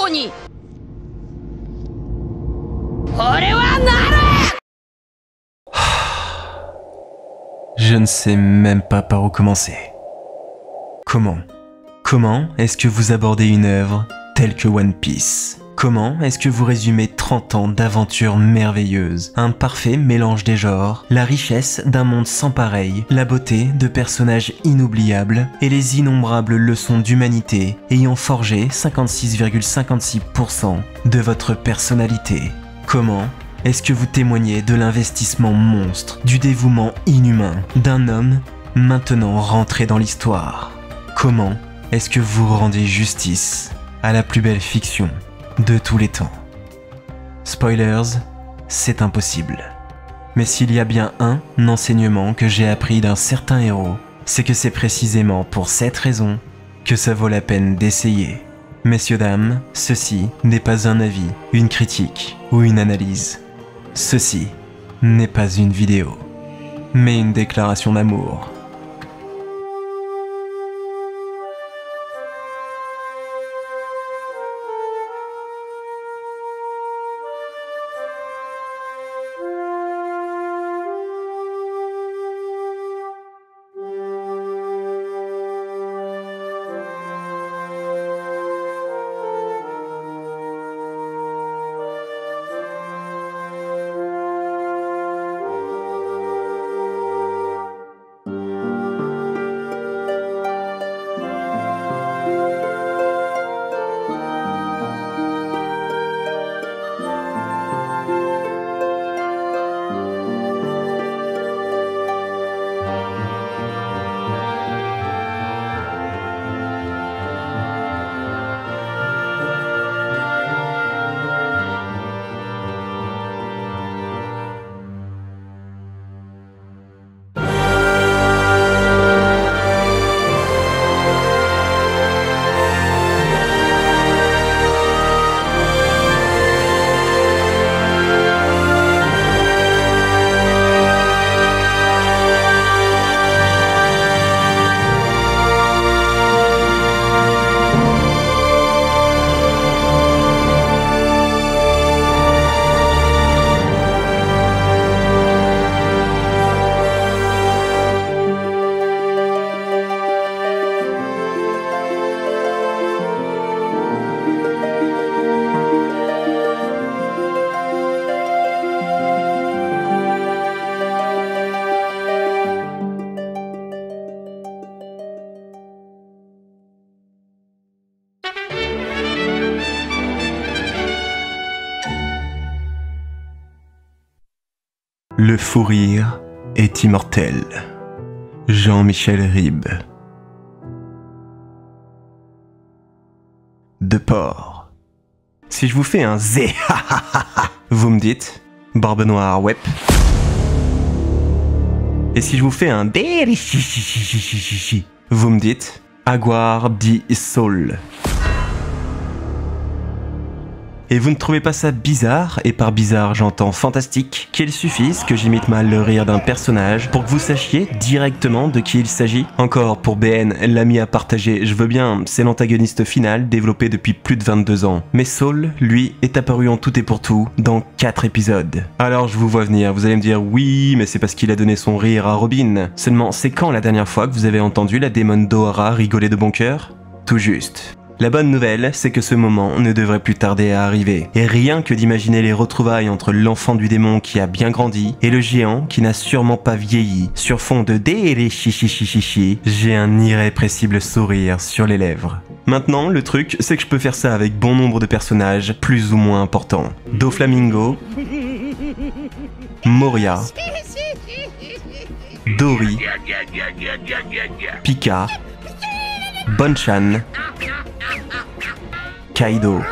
王に俺はなる。 Je ne sais même pas par où commencer. Comment est-ce que vous abordez une œuvre telle que One Piece? Comment est-ce que vous résumez 30 ans d'aventures merveilleuses, un parfait mélange des genres, la richesse d'un monde sans pareil, la beauté de personnages inoubliables et les innombrables leçons d'humanité ayant forgé 56,56% de votre personnalité? Comment est-ce que vous témoignez de l'investissement monstre, du dévouement inhumain d'un homme maintenant rentré dans l'histoire? Comment est-ce que vous rendez justice à la plus belle fiction de tous les temps? Spoilers, c'est impossible. Mais s'il y a bien un enseignement que j'ai appris d'un certain héros, c'est que c'est précisément pour cette raison que ça vaut la peine d'essayer. Messieurs, dames, ceci n'est pas un avis, une critique ou une analyse. Ceci n'est pas une vidéo, mais une déclaration d'amour. Le fou rire est immortel. Jean-Michel Ribes. De porc. Si je vous fais un zé, vous me dites Barbe Noire Web. Et si je vous fais un dé, vous me dites Aguar di Sol. Et vous ne trouvez pas ça bizarre, et par bizarre j'entends fantastique, qu'il suffise que j'imite mal le rire d'un personnage pour que vous sachiez directement de qui il s'agit? Encore pour BN, l'ami à partager, je veux bien, c'est l'antagoniste final développé depuis plus de 22 ans. Mais Saul, lui, est apparu en tout et pour tout dans 4 épisodes. Alors je vous vois venir, vous allez me dire oui, mais c'est parce qu'il a donné son rire à Robin. Seulement, c'est quand la dernière fois que vous avez entendu la démon d'Ohara rigoler de bon cœur? Tout juste. La bonne nouvelle, c'est que ce moment ne devrait plus tarder à arriver. Et rien que d'imaginer les retrouvailles entre l'enfant du démon qui a bien grandi et le géant qui n'a sûrement pas vieilli, sur fond de délé chichi, j'ai un irrépressible sourire sur les lèvres. Maintenant, le truc, c'est que je peux faire ça avec bon nombre de personnages plus ou moins importants. Doflamingo, Moria, Dory, Pika, Bonchan, Kaido.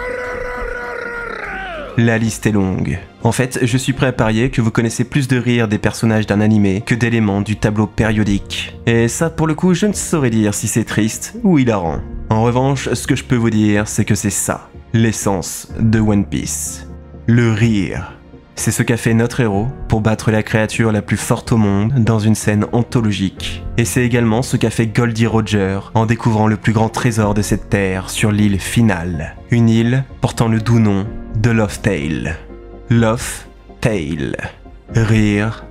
La liste est longue. En fait, je suis prêt à parier que vous connaissez plus de rires des personnages d'un animé que d'éléments du tableau périodique. Et ça, pour le coup, je ne saurais dire si c'est triste ou hilarant. En revanche, ce que je peux vous dire, c'est que c'est ça, l'essence de One Piece. Le rire. C'est ce qu'a fait notre héros pour battre la créature la plus forte au monde dans une scène anthologique. Et c'est également ce qu'a fait Goldie Roger en découvrant le plus grand trésor de cette terre sur l'île finale. Une île portant le doux nom de Lothtail. Lothtail. Rire,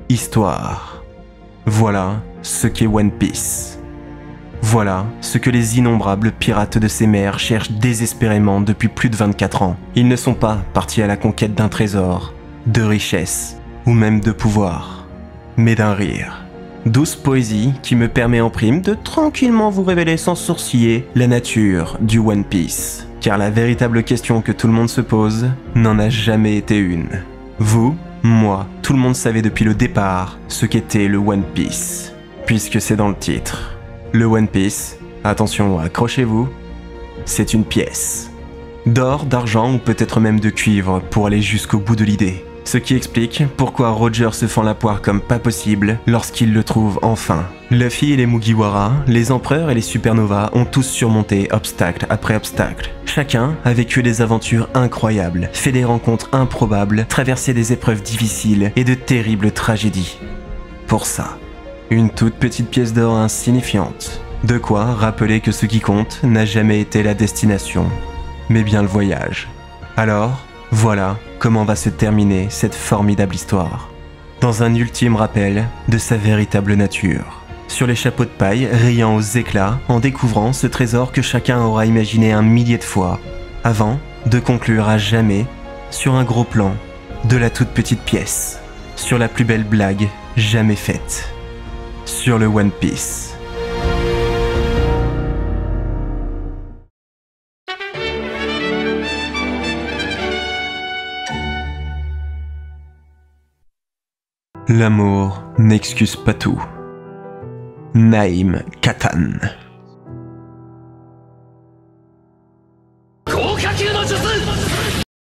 histoire. Voilà ce qu'est One Piece. Voilà ce que les innombrables pirates de ces mers cherchent désespérément depuis plus de 24 ans. Ils ne sont pas partis à la conquête d'un trésor, de richesse ou même de pouvoir, mais d'un rire. Douce poésie qui me permet en prime de tranquillement vous révéler sans sourciller la nature du One Piece. Car la véritable question que tout le monde se pose n'en a jamais été une. Vous, moi, tout le monde savait depuis le départ ce qu'était le One Piece, puisque c'est dans le titre. Le One Piece, attention, accrochez-vous, c'est une pièce. D'or, d'argent ou peut-être même de cuivre pour aller jusqu'au bout de l'idée. Ce qui explique pourquoi Roger se fend la poire comme pas possible lorsqu'il le trouve enfin. Luffy et les Mugiwara, les empereurs et les supernovas ont tous surmonté obstacle après obstacle. Chacun a vécu des aventures incroyables, fait des rencontres improbables, traversé des épreuves difficiles et de terribles tragédies. Pour ça, une toute petite pièce d'or insignifiante. De quoi rappeler que ce qui compte n'a jamais été la destination, mais bien le voyage. Alors, voilà comment va se terminer cette formidable histoire. Dans un ultime rappel de sa véritable nature. Sur les chapeaux de paille, riant aux éclats en découvrant ce trésor que chacun aura imaginé 1 millier de fois, avant de conclure à jamais sur un gros plan de la toute petite pièce, sur la plus belle blague jamais faite. Sur le One Piece. L'amour n'excuse pas tout. Naïm Katan.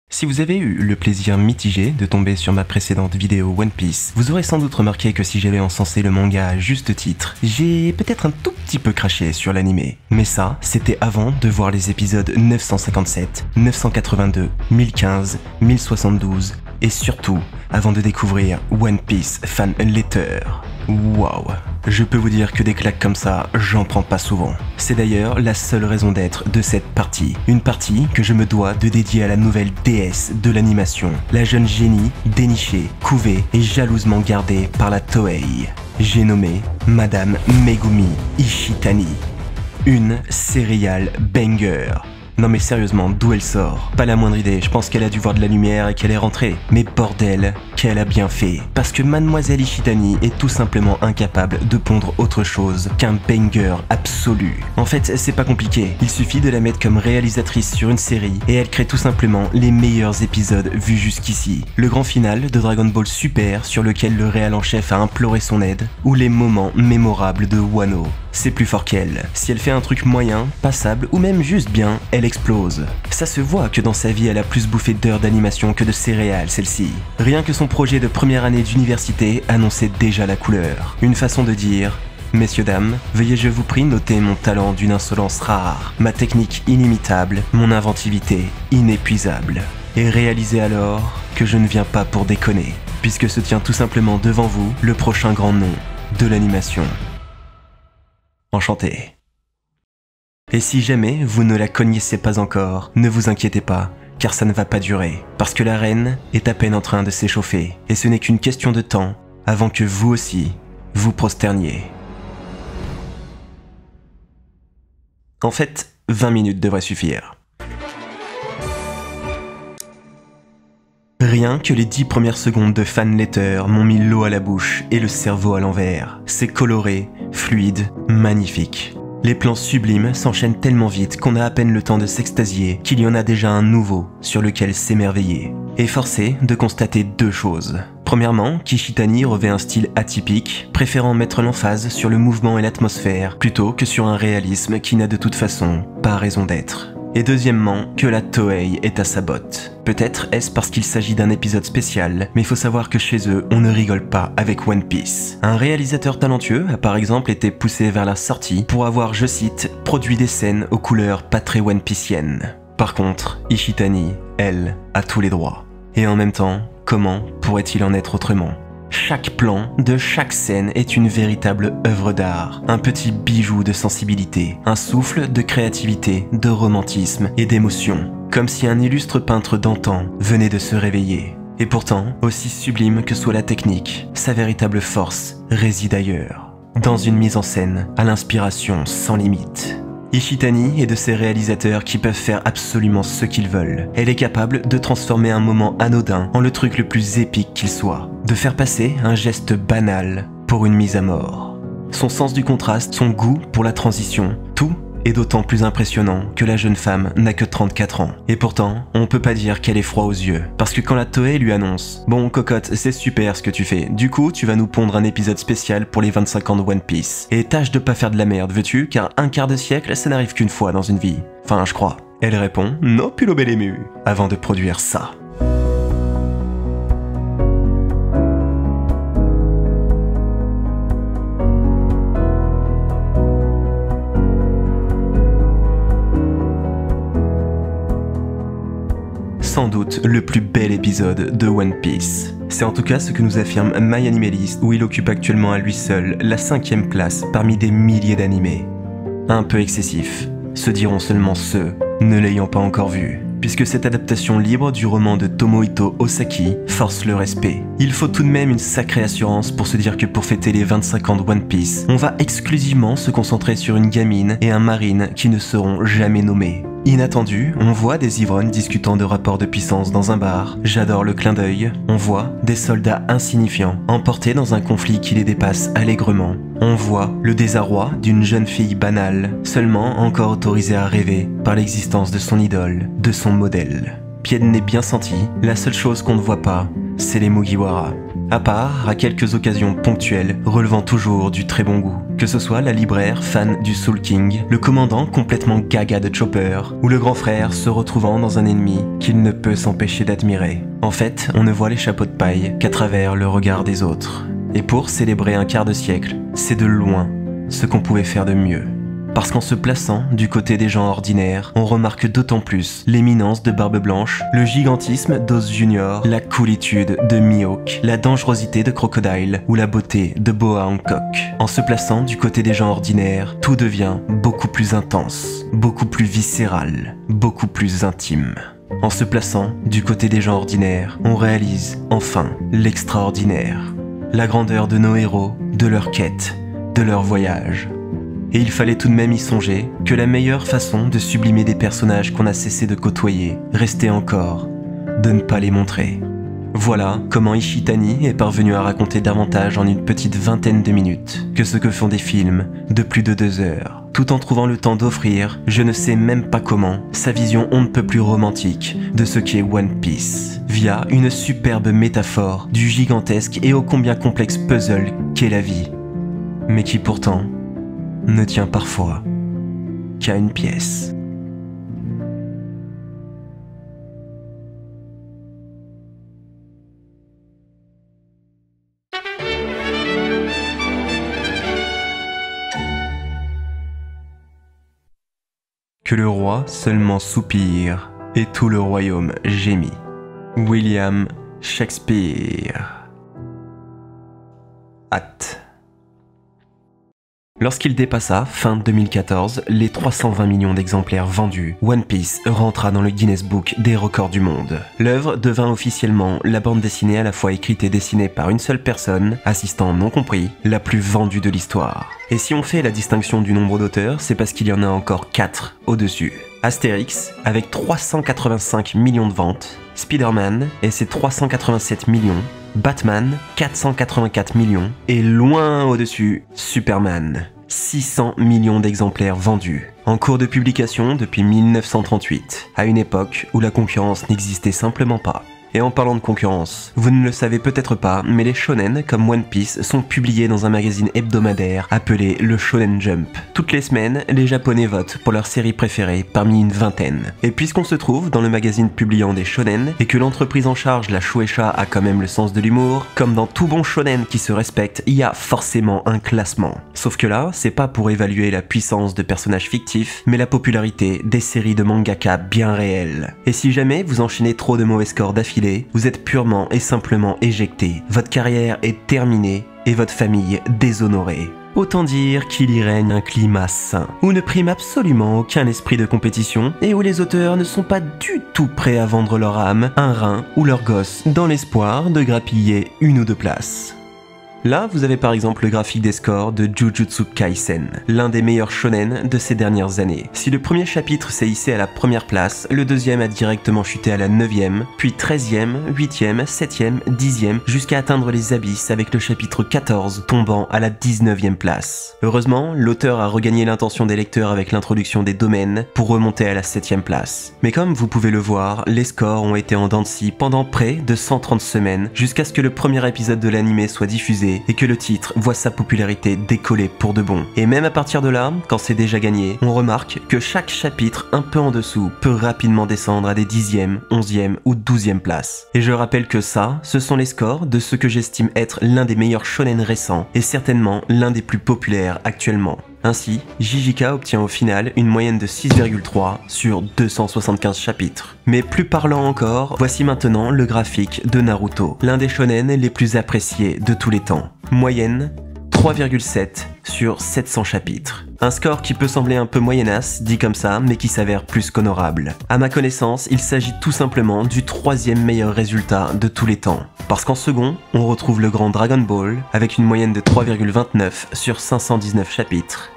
Si vous avez eu le plaisir mitigé de tomber sur ma précédente vidéo One Piece, vous aurez sans doute remarqué que si j'avais encensé le manga à juste titre, j'ai peut-être un tout petit peu craché sur l'animé. Mais ça, c'était avant de voir les épisodes 957, 982, 1015, 1072 et surtout avant de découvrir One Piece Fan Letter. Waouh, je peux vous dire que des claques comme ça, j'en prends pas souvent. C'est d'ailleurs la seule raison d'être de cette partie. Une partie que je me dois de dédier à la nouvelle déesse de l'animation, la jeune génie dénichée, couvée et jalousement gardée par la Toei. J'ai nommé Madame Megumi Ishitani. Une serial banger. Non mais sérieusement, d'où elle sort? Pas la moindre idée, je pense qu'elle a dû voir de la lumière et qu'elle est rentrée. Mais bordel, qu'elle a bien fait. Parce que Mademoiselle Ishitani est tout simplement incapable de pondre autre chose qu'un banger absolu. En fait, c'est pas compliqué, il suffit de la mettre comme réalisatrice sur une série et elle crée tout simplement les meilleurs épisodes vus jusqu'ici. Le grand final de Dragon Ball Super sur lequel le réal en chef a imploré son aide, ou les moments mémorables de Wano. C'est plus fort qu'elle. Si elle fait un truc moyen, passable ou même juste bien, elle explose. Ça se voit que dans sa vie elle a plus bouffé d'heures d'animation que de céréales celle-ci. Rien que son projet de première année d'université annonçait déjà la couleur. Une façon de dire: messieurs dames, veuillez je vous prie noter mon talent d'une insolence rare, ma technique inimitable, mon inventivité inépuisable. Et réalisez alors que je ne viens pas pour déconner, puisque se tient tout simplement devant vous le prochain grand nom de l'animation. Enchanté. Et si jamais vous ne la connaissez pas encore, ne vous inquiétez pas, car ça ne va pas durer, parce que la reine est à peine en train de s'échauffer, et ce n'est qu'une question de temps avant que vous aussi vous prosterniez. En fait, 20 minutes devraient suffire. Rien que les 10 premières secondes de Fan Letter m'ont mis l'eau à la bouche et le cerveau à l'envers. C'est coloré, fluide, magnifique. Les plans sublimes s'enchaînent tellement vite qu'on a à peine le temps de s'extasier qu'il y en a déjà un nouveau sur lequel s'émerveiller. Et forcé de constater deux choses. Premièrement, Kishitani revêt un style atypique, préférant mettre l'emphase sur le mouvement et l'atmosphère plutôt que sur un réalisme qui n'a de toute façon pas raison d'être. Et deuxièmement, que la Toei est à sa botte. Peut-être est-ce parce qu'il s'agit d'un épisode spécial, mais il faut savoir que chez eux, on ne rigole pas avec One Piece. Un réalisateur talentueux a par exemple été poussé vers la sortie pour avoir, je cite, produit des scènes aux couleurs pas très One Pieciennes. Par contre, Ishitani, elle, a tous les droits. Et en même temps, comment pourrait-il en être autrement? Chaque plan de chaque scène est une véritable œuvre d'art, un petit bijou de sensibilité, un souffle de créativité, de romantisme et d'émotion, comme si un illustre peintre d'antan venait de se réveiller. Et pourtant, aussi sublime que soit la technique, sa véritable force réside ailleurs, dans une mise en scène à l'inspiration sans limite. Ishitani est de ces réalisateurs qui peuvent faire absolument ce qu'ils veulent. Elle est capable de transformer un moment anodin en le truc le plus épique qu'il soit, de faire passer un geste banal pour une mise à mort. Son sens du contraste, son goût pour la transition, tout est d'autant plus impressionnant que la jeune femme n'a que 34 ans. Et pourtant, on peut pas dire qu'elle est froid aux yeux. Parce que quand la Toei lui annonce « Bon cocotte, c'est super ce que tu fais, du coup tu vas nous pondre un épisode spécial pour les 25 ans de One Piece. Et tâche de pas faire de la merde, veux-tu, car un quart de siècle ça n'arrive qu'une fois dans une vie. Enfin, je crois. » Elle répond « No pulo belemu » avant de produire ça. Sans doute le plus bel épisode de One Piece. C'est en tout cas ce que nous affirme MyAnimeList, où il occupe actuellement à lui seul la 5e place parmi des milliers d'animés. Un peu excessif, se diront seulement ceux ne l'ayant pas encore vu, puisque cette adaptation libre du roman de Tomohito Osaki force le respect. Il faut tout de même une sacrée assurance pour se dire que pour fêter les 25 ans de One Piece, on va exclusivement se concentrer sur une gamine et un marine qui ne seront jamais nommés. Inattendu, on voit des ivrognes discutant de rapports de puissance dans un bar. J'adore le clin d'œil. On voit des soldats insignifiants emportés dans un conflit qui les dépasse allègrement. On voit le désarroi d'une jeune fille banale, seulement encore autorisée à rêver par l'existence de son idole, de son modèle. Pied de nez bien senti, la seule chose qu'on ne voit pas, c'est les Mugiwara. À part à quelques occasions ponctuelles, relevant toujours du très bon goût. Que ce soit la libraire fan du Soul King, le commandant complètement gaga de Chopper, ou le grand frère se retrouvant dans un ennemi qu'il ne peut s'empêcher d'admirer. En fait, on ne voit les chapeaux de paille qu'à travers le regard des autres. Et pour célébrer un quart de siècle, c'est de loin ce qu'on pouvait faire de mieux. Parce qu'en se plaçant du côté des gens ordinaires, on remarque d'autant plus l'éminence de Barbe Blanche, le gigantisme d'Oz Junior, la coolitude de Mihawk, la dangerosité de Crocodile ou la beauté de Boa Hancock. En se plaçant du côté des gens ordinaires, tout devient beaucoup plus intense, beaucoup plus viscéral, beaucoup plus intime. En se plaçant du côté des gens ordinaires, on réalise enfin l'extraordinaire, la grandeur de nos héros, de leur quête, de leur voyage. Et il fallait tout de même y songer que la meilleure façon de sublimer des personnages qu'on a cessé de côtoyer restait encore de ne pas les montrer. Voilà comment Ishitani est parvenu à raconter davantage en une petite vingtaine de minutes que ce que font des films de plus de 2 heures, tout en trouvant le temps d'offrir, je ne sais même pas comment, sa vision on ne peut plus romantique de ce qu'est One Piece, via une superbe métaphore du gigantesque et ô combien complexe puzzle qu'est la vie, mais qui pourtant ne tient parfois qu'à une pièce. Que le roi seulement soupire et tout le royaume gémit. William Shakespeare. Acte. Lorsqu'il dépassa, fin 2014, les 320 millions d'exemplaires vendus, One Piece rentra dans le Guinness Book des records du monde. L'œuvre devint officiellement la bande dessinée à la fois écrite et dessinée par une seule personne, assistant non compris, la plus vendue de l'histoire. Et si on fait la distinction du nombre d'auteurs, c'est parce qu'il y en a encore 4 au-dessus. Astérix, avec 385 millions de ventes, Spider-Man et ses 387 millions, Batman, 484 millions, et loin au-dessus, Superman, 600 millions d'exemplaires vendus, en cours de publication depuis 1938, à une époque où la concurrence n'existait simplement pas. Et en parlant de concurrence, vous ne le savez peut-être pas, mais les shonen comme One Piece sont publiés dans un magazine hebdomadaire appelé le Shonen Jump. Toutes les semaines, les japonais votent pour leur série préférée parmi une vingtaine. Et puisqu'on se trouve dans le magazine publiant des shonen, et que l'entreprise en charge, la Shueisha, a quand même le sens de l'humour, comme dans tout bon shonen qui se respecte, il y a forcément un classement. Sauf que là, c'est pas pour évaluer la puissance de personnages fictifs, mais la popularité des séries de mangaka bien réelles. Et si jamais vous enchaînez trop de mauvais scores d'affilée, brûlé, vous êtes purement et simplement éjecté. Votre carrière est terminée et votre famille déshonorée. Autant dire qu'il y règne un climat sain, où ne prime absolument aucun esprit de compétition et où les auteurs ne sont pas du tout prêts à vendre leur âme, un rein ou leur gosse dans l'espoir de grappiller 1 ou 2 places. Là, vous avez par exemple le graphique des scores de Jujutsu Kaisen, l'un des meilleurs shonen de ces dernières années. Si le premier chapitre s'est hissé à la première place, le deuxième a directement chuté à la 9e, puis 13e, 8e, 7e, 10e, jusqu'à atteindre les abysses avec le chapitre 14 tombant à la 19e place. Heureusement, l'auteur a regagné l'intention des lecteurs avec l'introduction des domaines pour remonter à la 7e place. Mais comme vous pouvez le voir, les scores ont été en dents de scie pendant près de 130 semaines, jusqu'à ce que le premier épisode de l'anime soit diffusé et que le titre voit sa popularité décoller pour de bon. Et même à partir de là, quand c'est déjà gagné, on remarque que chaque chapitre un peu en dessous peut rapidement descendre à des 10e, 11e ou 12e places. Et je rappelle que ça, ce sont les scores de ce que j'estime être l'un des meilleurs shonen récents et certainement l'un des plus populaires actuellement. Ainsi, JJK obtient au final une moyenne de 6,3 sur 275 chapitres. Mais plus parlant encore, voici maintenant le graphique de Naruto, l'un des shonen les plus appréciés de tous les temps. Moyenne 3,7 sur 700 chapitres. Un score qui peut sembler un peu moyennasse, dit comme ça, mais qui s'avère plus qu'honorable. À ma connaissance, il s'agit tout simplement du 3e meilleur résultat de tous les temps. Parce qu'en second, on retrouve le grand Dragon Ball, avec une moyenne de 3,29 sur 519 chapitres.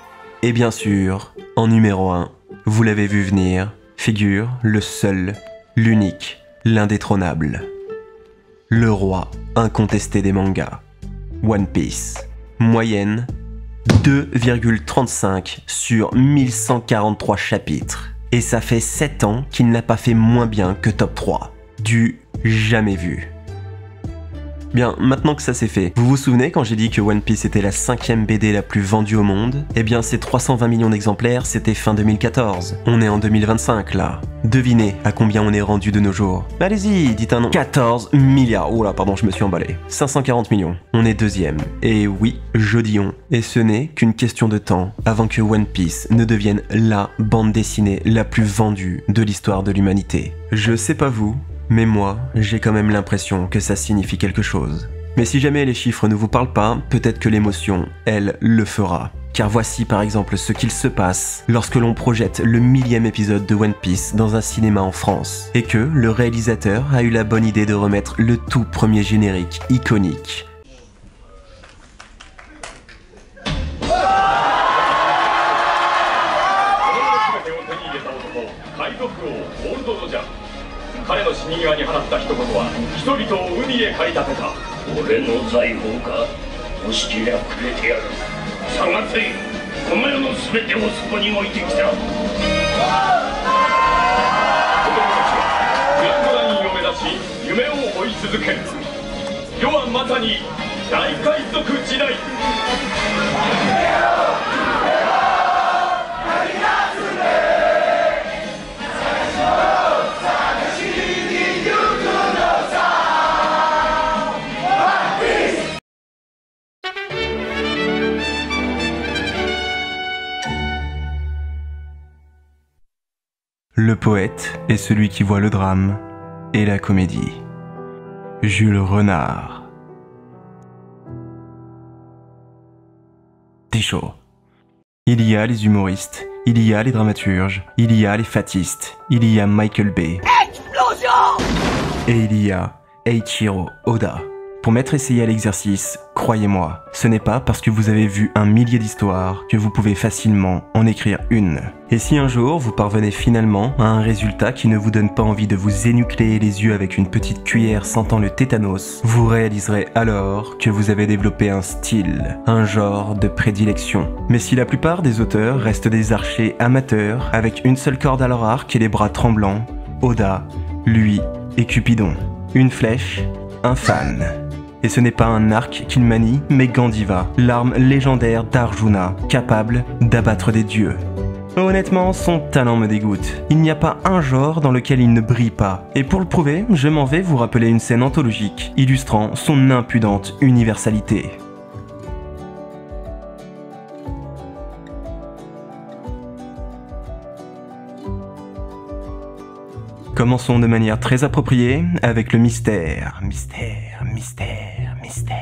Et bien sûr, en numéro 1, vous l'avez vu venir, figure le seul, l'unique, l'indétrônable. Le roi incontesté des mangas. One Piece. Moyenne 2,35 sur 1143 chapitres. Et ça fait 7 ans qu'il n'a pas fait moins bien que top 3. Du jamais vu. Bien, maintenant que ça c'est fait, vous vous souvenez quand j'ai dit que One Piece était la 5e BD la plus vendue au monde? Eh bien ces 320 millions d'exemplaires, c'était fin 2014. On est en 2025 là. Devinez à combien on est rendu de nos jours. Allez-y, dites un nom. 14 milliards. Oh là, pardon, je me suis emballé. 540 millions. On est 2e. Et oui, je dis on. Et ce n'est qu'une question de temps avant que One Piece ne devienne la bande dessinée la plus vendue de l'histoire de l'humanité. Je sais pas vous, mais moi, j'ai quand même l'impression que ça signifie quelque chose. Mais si jamais les chiffres ne vous parlent pas, peut-être que l'émotion, elle, le fera. Car voici par exemple ce qu'il se passe lorsque l'on projette le 1000e épisode de One Piece dans un cinéma en France, et que le réalisateur a eu la bonne idée de remettre le tout premier générique iconique. Le poète est celui qui voit le drame et la comédie. Jules Renard. T'es chaud. Il y a les humoristes, il y a les dramaturges, il y a les fatistes, il y a Michael Bay. Explosion! Et il y a Eiichiro Oda. Pour m'être essayé à l'exercice, croyez-moi, ce n'est pas parce que vous avez vu un millier d'histoires que vous pouvez facilement en écrire une. Et si un jour vous parvenez finalement à un résultat qui ne vous donne pas envie de vous énucléer les yeux avec une petite cuillère sentant le tétanos, vous réaliserez alors que vous avez développé un style, un genre de prédilection. Mais si la plupart des auteurs restent des archers amateurs avec une seule corde à leur arc et les bras tremblants, Oda, lui, est Cupidon. Une flèche, un fan. Et ce n'est pas un arc qu'il manie, mais Gandiva, l'arme légendaire d'Arjuna, capable d'abattre des dieux. Honnêtement, son talent me dégoûte. Il n'y a pas un genre dans lequel il ne brille pas. Et pour le prouver, je m'en vais vous rappeler une scène anthologique, illustrant son impudente universalité. Commençons de manière très appropriée avec le mystère. Mystère, mystère, mystère.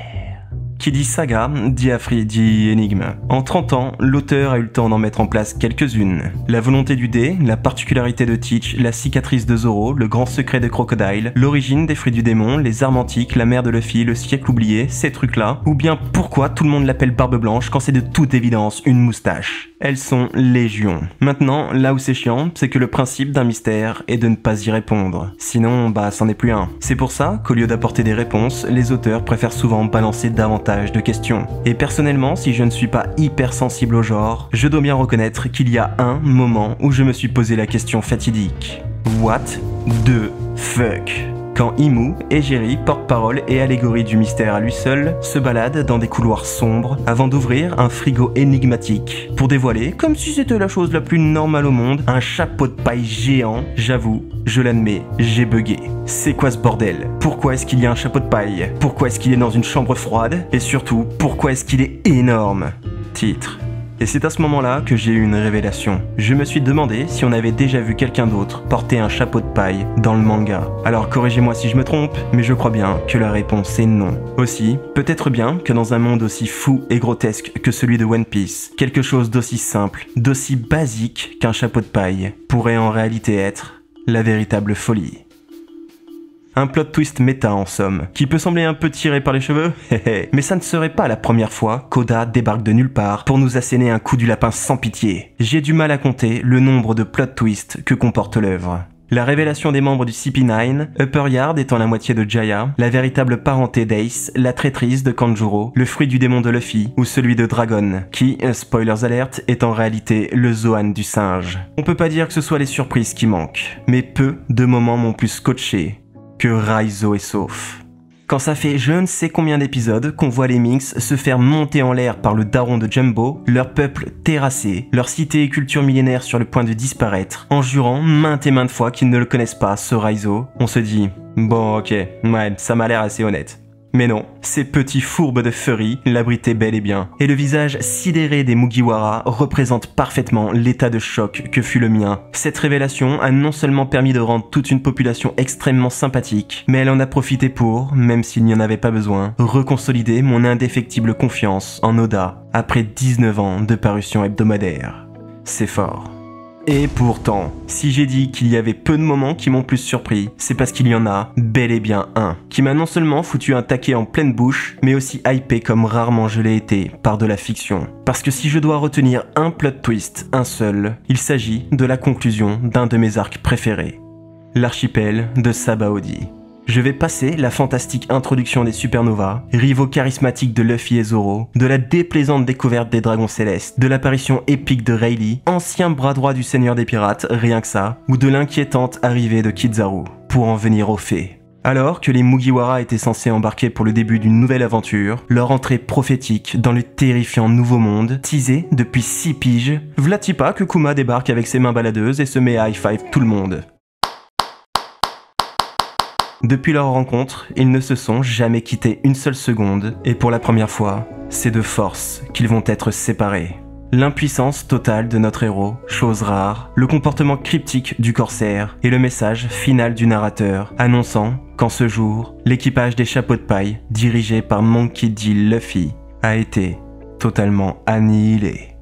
Qui dit saga, dit énigme. En 30 ans, l'auteur a eu le temps d'en mettre en place quelques-unes. La volonté du dé, la particularité de Teach, la cicatrice de Zoro, le grand secret de Crocodile, l'origine des fruits du démon, les armes antiques, la mère de Luffy, le siècle oublié, ces trucs-là. Ou bien pourquoi tout le monde l'appelle Barbe Blanche quand c'est de toute évidence une moustache. Elles sont légion. Maintenant, là où c'est chiant, c'est que le principe d'un mystère est de ne pas y répondre. Sinon, c'en est plus un. C'est pour ça qu'au lieu d'apporter des réponses, les auteurs préfèrent souvent balancer davantage de questions. Et personnellement, si je ne suis pas hyper sensible au genre, je dois bien reconnaître qu'il y a un moment où je me suis posé la question fatidique. What the fuck? Quand Imu, égérie, porte-parole et allégorie du mystère à lui seul, se balade dans des couloirs sombres avant d'ouvrir un frigo énigmatique pour dévoiler, comme si c'était la chose la plus normale au monde, un chapeau de paille géant. J'avoue, je l'admets, j'ai bugué. C'est quoi ce bordel? Pourquoi est-ce qu'il y a un chapeau de paille? Pourquoi est-ce qu'il est dans une chambre froide? Et surtout, pourquoi est-ce qu'il est énorme? Titre. Et c'est à ce moment-là que j'ai eu une révélation. Je me suis demandé si on avait déjà vu quelqu'un d'autre porter un chapeau de paille dans le manga. Alors corrigez-moi si je me trompe, mais je crois bien que la réponse est non. Aussi, peut-être bien que dans un monde aussi fou et grotesque que celui de One Piece, quelque chose d'aussi simple, d'aussi basique qu'un chapeau de paille pourrait en réalité être la véritable folie. Un plot twist méta en somme, qui peut sembler un peu tiré par les cheveux, mais ça ne serait pas la première fois qu'Oda débarque de nulle part pour nous asséner un coup du lapin sans pitié. J'ai du mal à compter le nombre de plot twists que comporte l'œuvre. La révélation des membres du CP9, Upper Yard étant la moitié de Jaya, la véritable parenté d'Ace, la traîtrise de Kanjuro, le fruit du démon de Luffy, ou celui de Dragon, qui, spoilers alert, est en réalité le Zoan du singe. On peut pas dire que ce soit les surprises qui manquent, mais peu de moments m'ont plus scotché que Raizo est sauf. Quand ça fait je ne sais combien d'épisodes qu'on voit les Minx se faire monter en l'air par le daron de Jumbo, leur peuple terrassé, leur cité et culture millénaire sur le point de disparaître, en jurant maintes et maintes fois qu'ils ne le connaissent pas, ce Raizo, on se dit « Bon ok, ouais, ça m'a l'air assez honnête ». Mais non, ces petits fourbes de furry l'abritaient bel et bien. Et le visage sidéré des Mugiwara représente parfaitement l'état de choc que fut le mien. Cette révélation a non seulement permis de rendre toute une population extrêmement sympathique, mais elle en a profité pour, même s'il n'y en avait pas besoin, reconsolider mon indéfectible confiance en Oda après 19 ans de parution hebdomadaire. C'est fort. Et pourtant, si j'ai dit qu'il y avait peu de moments qui m'ont plus surpris, c'est parce qu'il y en a bel et bien un, qui m'a non seulement foutu un taquet en pleine bouche, mais aussi hypé comme rarement je l'ai été par de la fiction. Parce que si je dois retenir un plot twist, un seul, il s'agit de la conclusion d'un de mes arcs préférés, l'archipel de Sabaody. Je vais passer la fantastique introduction des supernovas, rivaux charismatiques de Luffy et Zoro, de la déplaisante découverte des dragons célestes, de l'apparition épique de Rayleigh, ancien bras droit du seigneur des pirates, rien que ça, ou de l'inquiétante arrivée de Kizaru, pour en venir aux faits. Alors que les Mugiwara étaient censés embarquer pour le début d'une nouvelle aventure, leur entrée prophétique dans le terrifiant nouveau monde, teasée depuis 6 piges, v'là-t-il pas que Kuma débarque avec ses mains baladeuses et se met à high-five tout le monde. Depuis leur rencontre, ils ne se sont jamais quittés une seule seconde, et pour la première fois, c'est de force qu'ils vont être séparés. L'impuissance totale de notre héros, chose rare, le comportement cryptique du corsaire, et le message final du narrateur, annonçant qu'en ce jour, l'équipage des chapeaux de paille, dirigé par Monkey D. Luffy, a été totalement annihilé.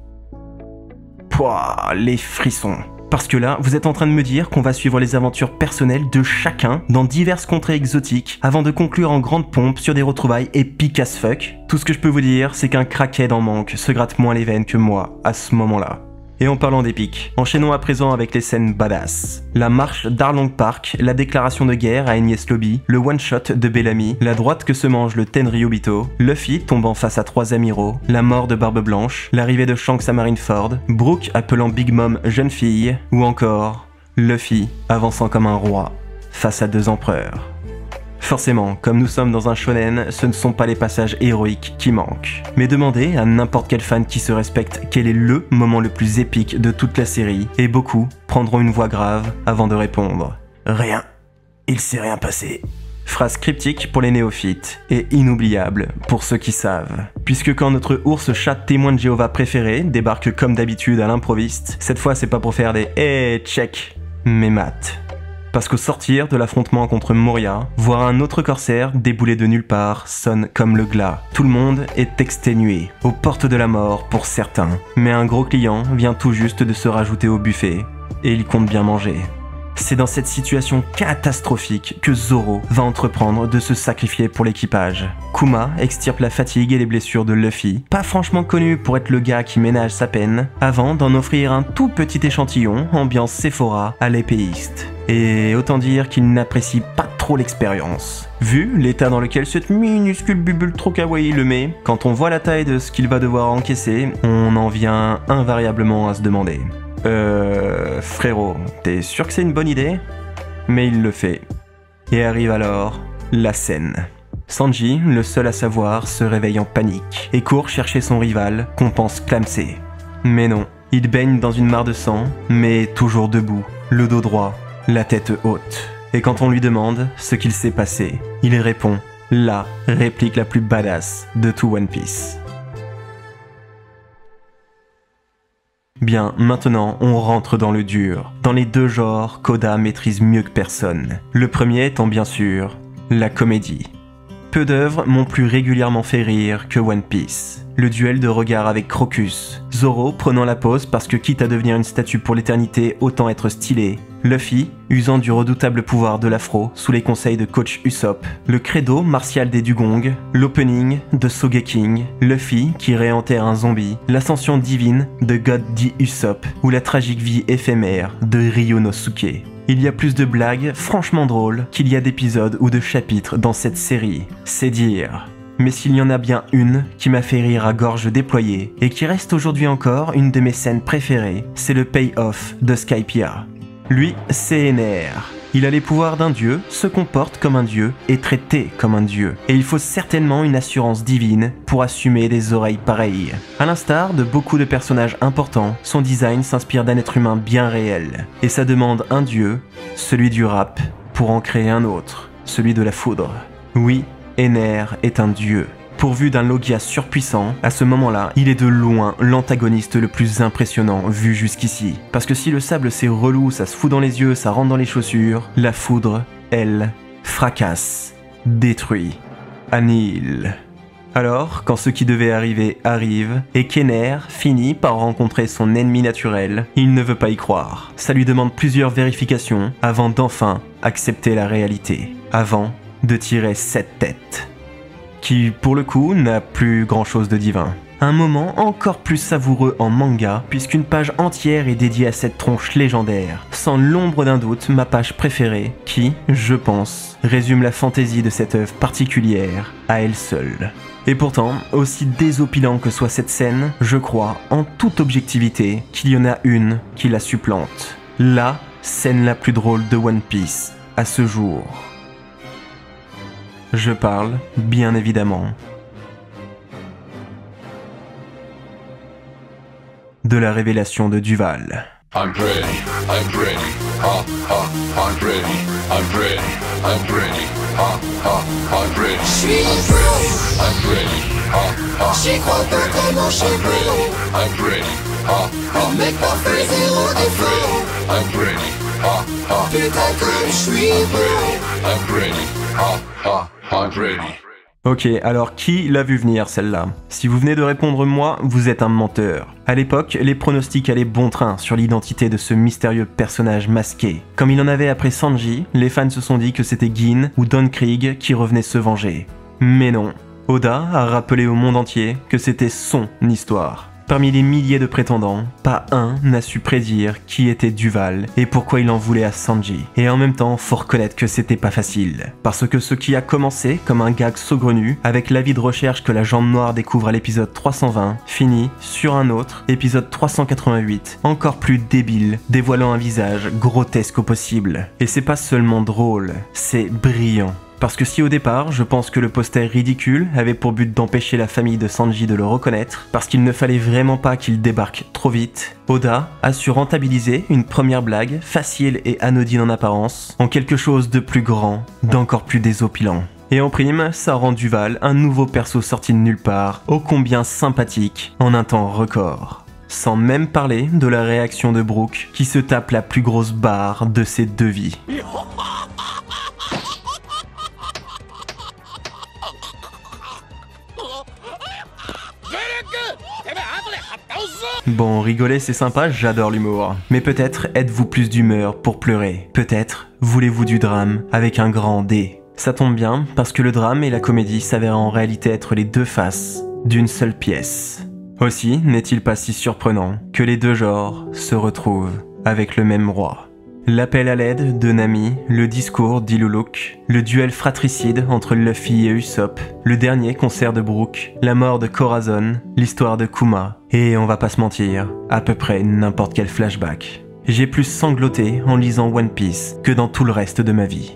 Pouah, les frissons. Parce que là, vous êtes en train de me dire qu'on va suivre les aventures personnelles de chacun dans diverses contrées exotiques avant de conclure en grande pompe sur des retrouvailles épiques as fuck. Tout ce que je peux vous dire, c'est qu'un crackhead en manque se gratte moins les veines que moi à ce moment-là. Et en parlant d'épique, enchaînons à présent avec les scènes badass. La marche d'Arlong Park, la déclaration de guerre à Enies Lobby, le one-shot de Bellamy, la droite que se mange le Tenryubito, Luffy tombant face à 3 amiraux, la mort de Barbe Blanche, l'arrivée de Shanks à Marineford, Brook appelant Big Mom jeune fille, ou encore Luffy avançant comme un roi face à 2 empereurs. Forcément, comme nous sommes dans un shonen, ce ne sont pas les passages héroïques qui manquent. Mais demandez à n'importe quel fan qui se respecte quel est le moment le plus épique de toute la série, et beaucoup prendront une voix grave avant de répondre. Rien. Il s'est rien passé. Phrase cryptique pour les néophytes, et inoubliable pour ceux qui savent. Puisque quand notre ours chat témoin de Jéhovah préféré débarque comme d'habitude à l'improviste, cette fois c'est pas pour faire des « hey, check », mais maths. Parce qu'au sortir de l'affrontement contre Moria, voir un autre corsaire débouler de nulle part sonne comme le glas. Tout le monde est exténué, aux portes de la mort pour certains. Mais un gros client vient tout juste de se rajouter au buffet, et il compte bien manger. C'est dans cette situation catastrophique que Zoro va entreprendre de se sacrifier pour l'équipage. Kuma extirpe la fatigue et les blessures de Luffy, pas franchement connu pour être le gars qui ménage sa peine, avant d'en offrir un tout petit échantillon ambiance Sephora à l'épéiste. Et autant dire qu'il n'apprécie pas trop l'expérience. Vu l'état dans lequel cette minuscule bubule trop kawaii le met, quand on voit la taille de ce qu'il va devoir encaisser, on en vient invariablement à se demander. Frérot, t'es sûr que c'est une bonne idée ? Mais il le fait. Et arrive alors la scène. Sanji, le seul à savoir, se réveille en panique et court chercher son rival, qu'on pense clamsé. Mais non, il baigne dans une mare de sang, mais toujours debout, le dos droit, la tête haute. Et quand on lui demande ce qu'il s'est passé, il répond la réplique la plus badass de tout One Piece. Bien, maintenant, on rentre dans le dur. Dans les deux genres qu'Oda maîtrise mieux que personne. Le premier étant bien sûr la comédie. Peu d'œuvres m'ont plus régulièrement fait rire que One Piece. Le duel de regard avec Crocus. Zoro prenant la pose parce que quitte à devenir une statue pour l'éternité, autant être stylé. Luffy usant du redoutable pouvoir de l'afro sous les conseils de coach Usopp. Le credo martial des Dugong. L'opening de Sogeking. Luffy qui réenterre un zombie. L'ascension divine de God dit Usopp. Ou la tragique vie éphémère de Ryonosuke. Il y a plus de blagues franchement drôles qu'il y a d'épisodes ou de chapitres dans cette série. C'est dire. Mais s'il y en a bien une qui m'a fait rire à gorge déployée et qui reste aujourd'hui encore une de mes scènes préférées, c'est le payoff de Skypiea. Lui, c'est Ener. Il a les pouvoirs d'un dieu, se comporte comme un dieu et traité comme un dieu. Et il faut certainement une assurance divine pour assumer des oreilles pareilles. À l'instar de beaucoup de personnages importants, son design s'inspire d'un être humain bien réel. Et ça demande un dieu, celui du rap, pour en créer un autre, celui de la foudre. Oui, Ener est un dieu. Pourvu d'un Logia surpuissant, à ce moment-là, il est de loin l'antagoniste le plus impressionnant vu jusqu'ici. Parce que si le sable c'est relou, ça se fout dans les yeux, ça rentre dans les chaussures, la foudre, elle, fracasse, détruit, annihile. Alors, quand ce qui devait arriver arrive, et qu'Ener finit par rencontrer son ennemi naturel, il ne veut pas y croire. Ça lui demande plusieurs vérifications avant d'enfin accepter la réalité. Avant de tirer cette tête. Qui, pour le coup, n'a plus grand chose de divin. Un moment encore plus savoureux en manga, puisqu'une page entière est dédiée à cette tronche légendaire. Sans l'ombre d'un doute, ma page préférée, qui, je pense, résume la fantaisie de cette œuvre particulière, à elle seule. Et pourtant, aussi désopilant que soit cette scène, je crois, en toute objectivité, qu'il y en a une qui la supplante. La scène la plus drôle de One Piece, à ce jour. Je parle, bien évidemment, de la révélation de Duval. I'm ready, ha ha, I'm ready, I'm ready, I'm ready, ha ha, I'm ready, I'm ready, ha ha, j'y crois pas comment je suis beau. I'm ready, ha ha, Le mec parfait, zéro défaut. I'm ready, ha ha, Putain comme je suis beau. I'm ready, ha ha, I'm ready. Ok, alors qui l'a vu venir celle-là? Si vous venez de répondre moi, vous êtes un menteur. À l'époque, les pronostics allaient bon train sur l'identité de ce mystérieux personnage masqué. Comme il en avait après Sanji, les fans se sont dit que c'était Gin ou Don Krieg qui revenaient se venger. Mais non, Oda a rappelé au monde entier que c'était son histoire. Parmi les milliers de prétendants, pas un n'a su prédire qui était Duval et pourquoi il en voulait à Sanji. Et en même temps, faut reconnaître que c'était pas facile. Parce que ce qui a commencé comme un gag saugrenu, avec l'avis de recherche que la Jambe Noire découvre à l'épisode 320, finit sur un autre, épisode 388, encore plus débile, dévoilant un visage grotesque au possible. Et c'est pas seulement drôle, c'est brillant. Parce que si au départ, je pense que le poster ridicule avait pour but d'empêcher la famille de Sanji de le reconnaître, parce qu'il ne fallait vraiment pas qu'il débarque trop vite, Oda a su rentabiliser une première blague, facile et anodine en apparence, en quelque chose de plus grand, d'encore plus désopilant. Et en prime, ça rend Duval un nouveau perso sorti de nulle part, ô combien sympathique, en un temps record. Sans même parler de la réaction de Brooke qui se tape la plus grosse barre de ses 2 vies. Bon, rigoler c'est sympa, j'adore l'humour. Mais peut-être êtes-vous plus d'humeur pour pleurer. Peut-être voulez-vous du drame avec un grand D. Ça tombe bien, parce que le drame et la comédie s'avèrent en réalité être les 2 faces d'une seule pièce. Aussi, n'est-il pas si surprenant que les 2 genres se retrouvent avec le même roi. L'appel à l'aide de Nami, le discours d'Iluluk, le duel fratricide entre Luffy et Usopp, le dernier concert de Brooke, la mort de Corazon, l'histoire de Kuma, et on va pas se mentir, à peu près n'importe quel flashback. J'ai plus sangloté en lisant One Piece que dans tout le reste de ma vie.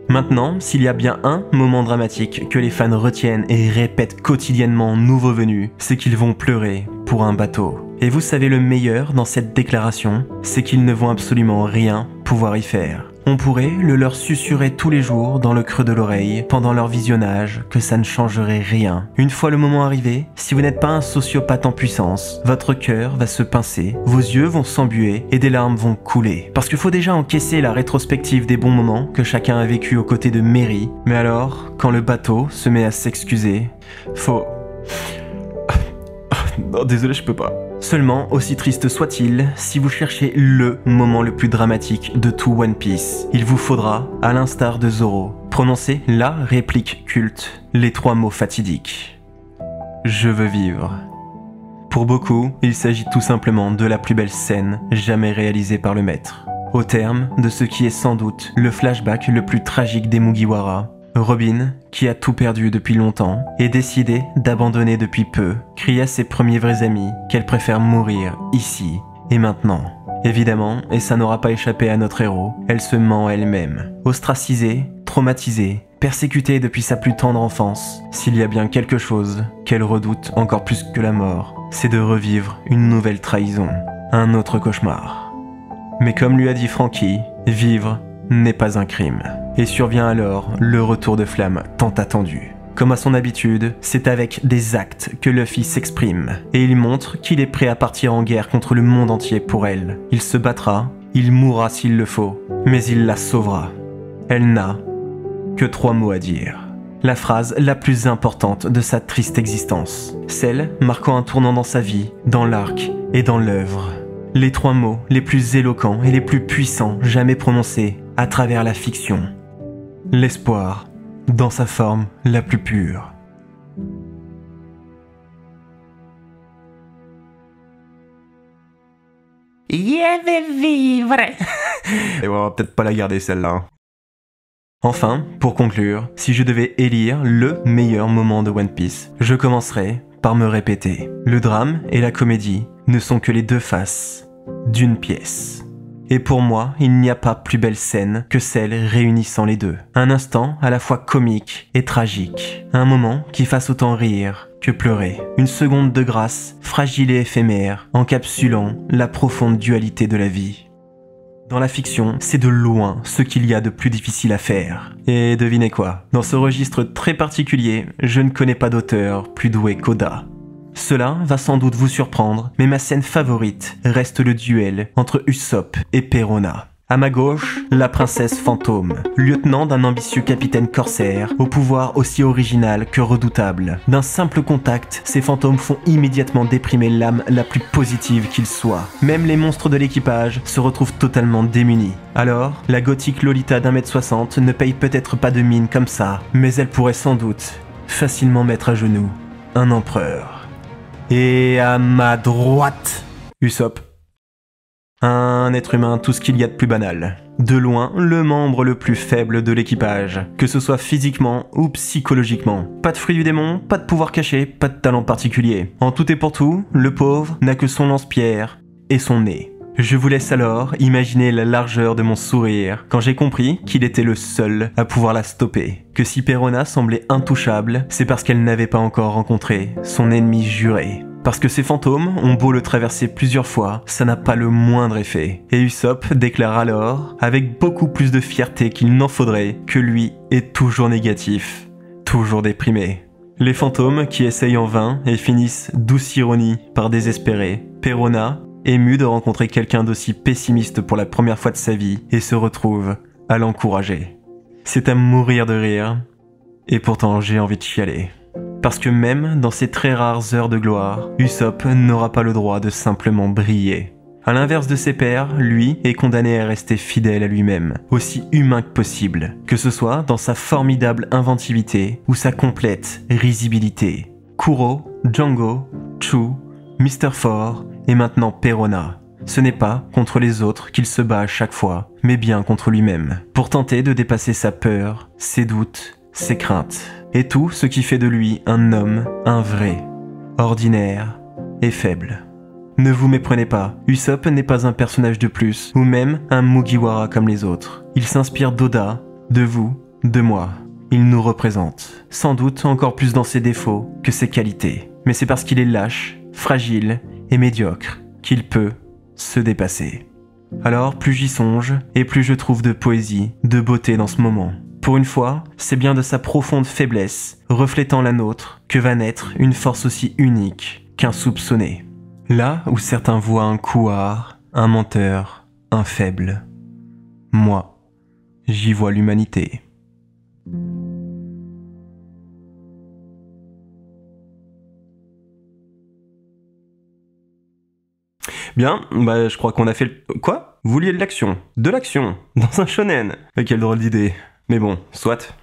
Maintenant, s'il y a bien un moment dramatique que les fans retiennent et répètent quotidiennement nouveaux venus, c'est qu'ils vont pleurer pour un bateau. Et vous savez le meilleur dans cette déclaration, c'est qu'ils ne vont absolument rien pouvoir y faire. On pourrait le leur susurrer tous les jours dans le creux de l'oreille pendant leur visionnage que ça ne changerait rien. Une fois le moment arrivé, si vous n'êtes pas un sociopathe en puissance, votre cœur va se pincer, vos yeux vont s'embuer et des larmes vont couler. Parce qu'il faut déjà encaisser la rétrospective des bons moments que chacun a vécu aux côtés de Mary. Mais alors, quand le bateau se met à s'excuser, faut... Non, désolé, je peux pas. Seulement, aussi triste soit-il, si vous cherchez le moment le plus dramatique de tout One Piece, il vous faudra, à l'instar de Zoro, prononcer la réplique culte, les 3 mots fatidiques. Je veux vivre. Pour beaucoup, il s'agit tout simplement de la plus belle scène jamais réalisée par le maître. Au terme de ce qui est sans doute le flashback le plus tragique des Mugiwara, Robin, qui a tout perdu depuis longtemps et décidé d'abandonner depuis peu, crie à ses premiers vrais amis qu'elle préfère mourir ici et maintenant. Évidemment, et ça n'aura pas échappé à notre héros, elle se ment elle-même. Ostracisée, traumatisée, persécutée depuis sa plus tendre enfance, s'il y a bien quelque chose qu'elle redoute encore plus que la mort, c'est de revivre une nouvelle trahison, un autre cauchemar. Mais comme lui a dit Franky, vivre n'est pas un crime. Et survient alors le retour de flamme tant attendu. Comme à son habitude, c'est avec des actes que Luffy s'exprime, et il montre qu'il est prêt à partir en guerre contre le monde entier pour elle. Il se battra, il mourra s'il le faut, mais il la sauvera. Elle n'a que 3 mots à dire. La phrase la plus importante de sa triste existence, celle marquant un tournant dans sa vie, dans l'arc et dans l'œuvre. Les 3 mots les plus éloquents et les plus puissants jamais prononcés à travers la fiction. L'espoir, dans sa forme la plus pure. Je vais vivre. Et on va peut-être pas la garder celle-là. Enfin, pour conclure, si je devais élire le meilleur moment de One Piece, je commencerai par me répéter. Le drame et la comédie ne sont que les 2 faces d'une pièce. Et pour moi, il n'y a pas plus belle scène que celle réunissant les 2. Un instant à la fois comique et tragique. Un moment qui fasse autant rire que pleurer. Une seconde de grâce, fragile et éphémère, encapsulant la profonde dualité de la vie. Dans la fiction, c'est de loin ce qu'il y a de plus difficile à faire. Et devinez quoi? Dans ce registre très particulier, je ne connais pas d'auteur plus doué qu'Oda. Cela va sans doute vous surprendre, mais ma scène favorite reste le duel entre Usopp et Perona. À ma gauche, la princesse fantôme, lieutenant d'un ambitieux capitaine corsaire, au pouvoir aussi original que redoutable. D'un simple contact, ces fantômes font immédiatement déprimer l'âme la plus positive qu'il soit. Même les monstres de l'équipage se retrouvent totalement démunis. Alors, la gothique Lolita d'1m60 ne paye peut-être pas de mine comme ça, mais elle pourrait sans doute facilement mettre à genoux un empereur. Et à ma droite, Usopp. Un être humain, tout ce qu'il y a de plus banal. De loin, le membre le plus faible de l'équipage, que ce soit physiquement ou psychologiquement. Pas de fruit du démon, pas de pouvoir caché, pas de talent particulier. En tout et pour tout, le pauvre n'a que son lance-pierre et son nez. Je vous laisse alors imaginer la largeur de mon sourire quand j'ai compris qu'il était le seul à pouvoir la stopper. Que si Perona semblait intouchable, c'est parce qu'elle n'avait pas encore rencontré son ennemi juré. Parce que ces fantômes ont beau le traverser plusieurs fois, ça n'a pas le moindre effet. Et Usopp déclare alors, avec beaucoup plus de fierté qu'il n'en faudrait, que lui est toujours négatif, toujours déprimé. Les fantômes qui essayent en vain et finissent douce ironie par désespérer. Perona, ému de rencontrer quelqu'un d'aussi pessimiste pour la première fois de sa vie, et se retrouve à l'encourager. C'est à mourir de rire, et pourtant j'ai envie de chialer. Parce que même dans ces très rares heures de gloire, Usopp n'aura pas le droit de simplement briller. À l'inverse de ses pairs, lui est condamné à rester fidèle à lui-même, aussi humain que possible, que ce soit dans sa formidable inventivité ou sa complète risibilité. Kuro, Django, Chu, Mr. Four et maintenant Perona. Ce n'est pas contre les autres qu'il se bat à chaque fois, mais bien contre lui-même, pour tenter de dépasser sa peur, ses doutes, ses craintes, et tout ce qui fait de lui un homme, un vrai, ordinaire et faible. Ne vous méprenez pas, Usopp n'est pas un personnage de plus, ou même un Mugiwara comme les autres. Il s'inspire d'Oda, de vous, de moi. Il nous représente, sans doute encore plus dans ses défauts que ses qualités. Mais c'est parce qu'il est lâche, fragile et médiocre qu'il peut se dépasser. Alors plus j'y songe, et plus je trouve de poésie, de beauté dans ce moment. Pour une fois, c'est bien de sa profonde faiblesse, reflétant la nôtre, que va naître une force aussi unique qu'insoupçonnée. Là où certains voient un couard, un menteur, un faible, moi, j'y vois l'humanité. Bien, je crois qu'on a fait le... Quoi ? Vous vouliez de l'action ? De l'action ? Dans un shonen ? Quelle drôle d'idée. Mais bon, soit.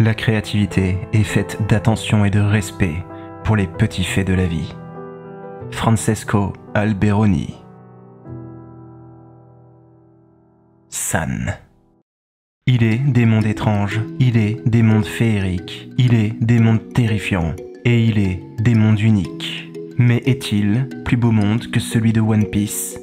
La créativité est faite d'attention et de respect pour les petits faits de la vie. Francesco Alberoni. San. Il est des mondes étranges, il est des mondes féeriques, il est des mondes terrifiants, et il est des mondes uniques. Mais est-il plus beau monde que celui de One Piece ?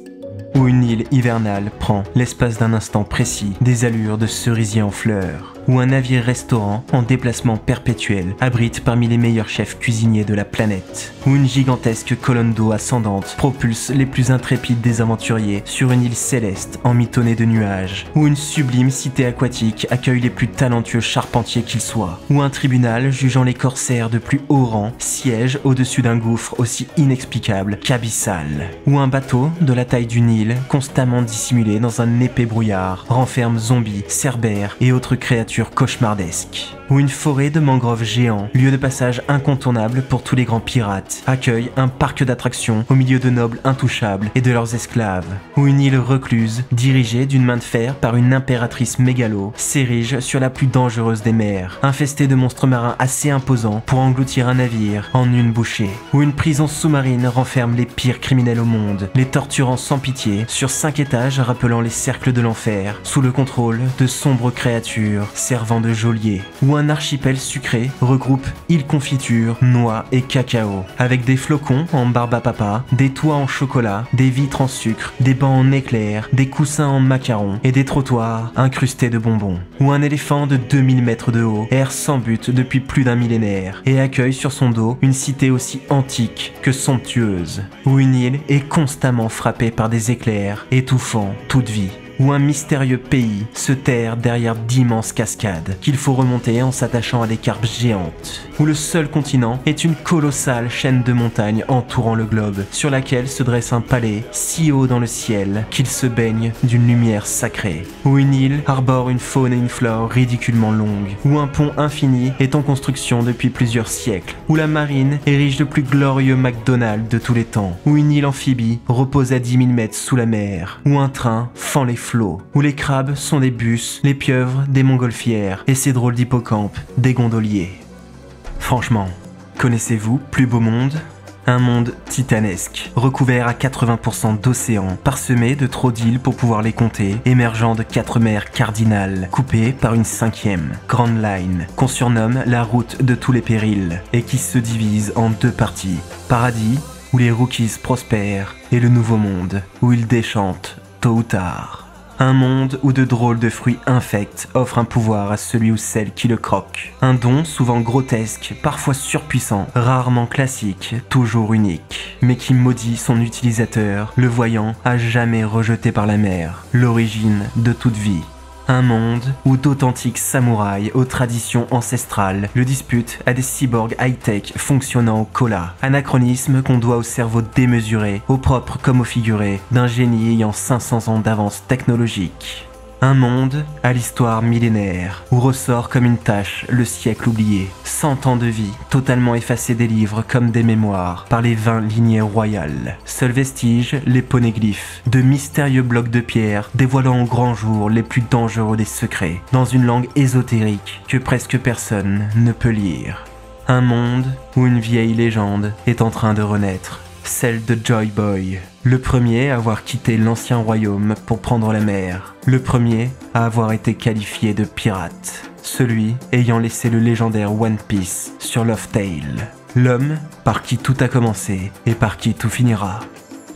Où une île hivernale prend, l'espace d'un instant précis, des allures de cerisier en fleurs, où un navire-restaurant en déplacement perpétuel abrite parmi les meilleurs chefs cuisiniers de la planète, où une gigantesque colonne d'eau ascendante propulse les plus intrépides des aventuriers sur une île céleste emitonnée de nuages, où une sublime cité aquatique accueille les plus talentueux charpentiers qu'ils soient, où un tribunal jugeant les corsaires de plus haut rang siège au-dessus d'un gouffre aussi inexplicable qu'abyssal, où un bateau de la taille d'une île, constamment dissimulé dans un épais brouillard, renferme zombies, cerbères et autres créatures cauchemardesques, où une forêt de mangroves géants, lieu de passage incontournable pour tous les grands pirates, accueille un parc d'attractions au milieu de nobles intouchables et de leurs esclaves, où une île recluse, dirigée d'une main de fer par une impératrice mégalo, s'érige sur la plus dangereuse des mers, infestée de monstres marins assez imposants pour engloutir un navire en une bouchée, où une prison sous-marine renferme les pires criminels au monde, les torturant sans pitié sur 5 étages rappelant les cercles de l'enfer, sous le contrôle de sombres créatures servant de geôliers, où un archipel sucré regroupe îles confiture, noix et cacao, avec des flocons en barbe à papa, des toits en chocolat, des vitres en sucre, des bancs en éclairs, des coussins en macarons et des trottoirs incrustés de bonbons, où un éléphant de 2000 mètres de haut erre sans but depuis plus d'un millénaire et accueille sur son dos une cité aussi antique que somptueuse, où une île est constamment frappée par des éclairs étouffant toute vie, où un mystérieux pays se terre derrière d'immenses cascades qu'il faut remonter en s'attachant à des carpes géantes, où le seul continent est une colossale chaîne de montagnes entourant le globe, sur laquelle se dresse un palais si haut dans le ciel qu'il se baigne d'une lumière sacrée, où une île arbore une faune et une flore ridiculement longues, où un pont infini est en construction depuis plusieurs siècles, où la marine érige le plus glorieux McDonald's de tous les temps, où une île amphibie repose à 10 000 mètres sous la mer, où un train fend les flots, où les crabes sont des bus, les pieuvres des montgolfières et ces drôles d'hippocampes des gondoliers. Franchement, connaissez-vous Plus beau monde ? Un monde titanesque, recouvert à 80% d'océans, parsemé de trop d'îles pour pouvoir les compter, émergeant de 4 mers cardinales, coupées par une 5e, Grand Line, qu'on surnomme la route de tous les périls, et qui se divise en 2 parties. Paradis, où les rookies prospèrent, et le nouveau monde, où ils déchantent, tôt ou tard. Un monde où de drôles de fruits infects offrent un pouvoir à celui ou celle qui le croque. Un don souvent grotesque, parfois surpuissant, rarement classique, toujours unique, mais qui maudit son utilisateur, le voyant à jamais rejeté par la mer, l'origine de toute vie. Un monde où d'authentiques samouraïs aux traditions ancestrales le disputent à des cyborgs high-tech fonctionnant au cola. Anachronisme qu'on doit au cerveau démesuré, au propre comme au figuré, d'un génie ayant 500 ans d'avance technologique. Un monde à l'histoire millénaire, où ressort comme une tache le siècle oublié. 100 ans de vie, totalement effacés des livres comme des mémoires, par les 20 lignées royales. Seul vestige, les poneglyphes, de mystérieux blocs de pierre, dévoilant au grand jour les plus dangereux des secrets, dans une langue ésotérique que presque personne ne peut lire. Un monde où une vieille légende est en train de renaître. Celle de Joy Boy, le premier à avoir quitté l'ancien royaume pour prendre la mer, le premier à avoir été qualifié de pirate, celui ayant laissé le légendaire One Piece sur Loftail, l'homme par qui tout a commencé et par qui tout finira.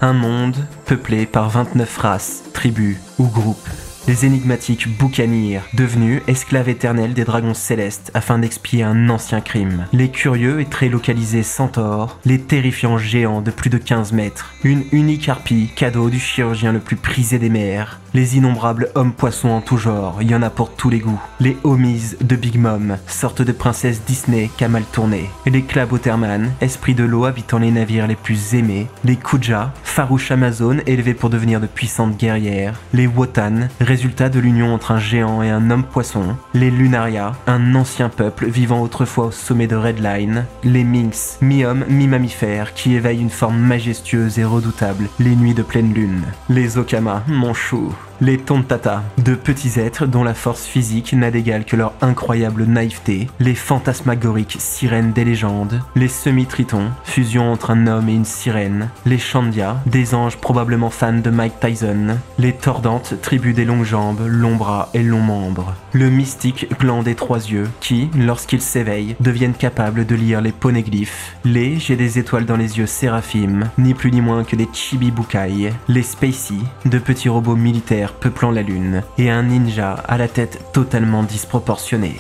Un monde peuplé par 29 races, tribus ou groupes. Les énigmatiques boucaniers, devenus esclaves éternels des dragons célestes afin d'expier un ancien crime. Les curieux et très localisés centaures, les terrifiants géants de plus de 15 mètres. Une unique harpie, cadeau du chirurgien le plus prisé des mers. Les innombrables hommes-poissons en tout genre, il y en a pour tous les goûts. Les homies de Big Mom, sorte de princesse Disney qu'a mal tourné. Les Klaboterman, esprits de l'eau habitant les navires les plus aimés. Les Kuja, farouches amazones élevées pour devenir de puissantes guerrières. Les Wotan, résultat de l'union entre un géant et un homme-poisson. Les Lunaria, un ancien peuple vivant autrefois au sommet de Red Line. Les Minx, mi-homme, mi-mammifères, qui éveillent une forme majestueuse et redoutable les nuits de pleine lune. Les Okama, mon chou. Les Tontata, de petits êtres dont la force physique n'a d'égal que leur incroyable naïveté. Les fantasmagoriques sirènes des légendes. Les semi-tritons, fusion entre un homme et une sirène. Les Shandia, des anges probablement fans de Mike Tyson. Les Tordantes, tribu des longues jambes, longs bras et longs membres. Le mystique gland des 3 yeux, qui, lorsqu'ils s'éveillent, deviennent capables de lire les poneglyphes. Les j'ai des étoiles dans les yeux séraphim, ni plus ni moins que des chibi-bukai. Les Spacey, de petits robots militaires peuplant la lune, et un ninja à la tête totalement disproportionnée.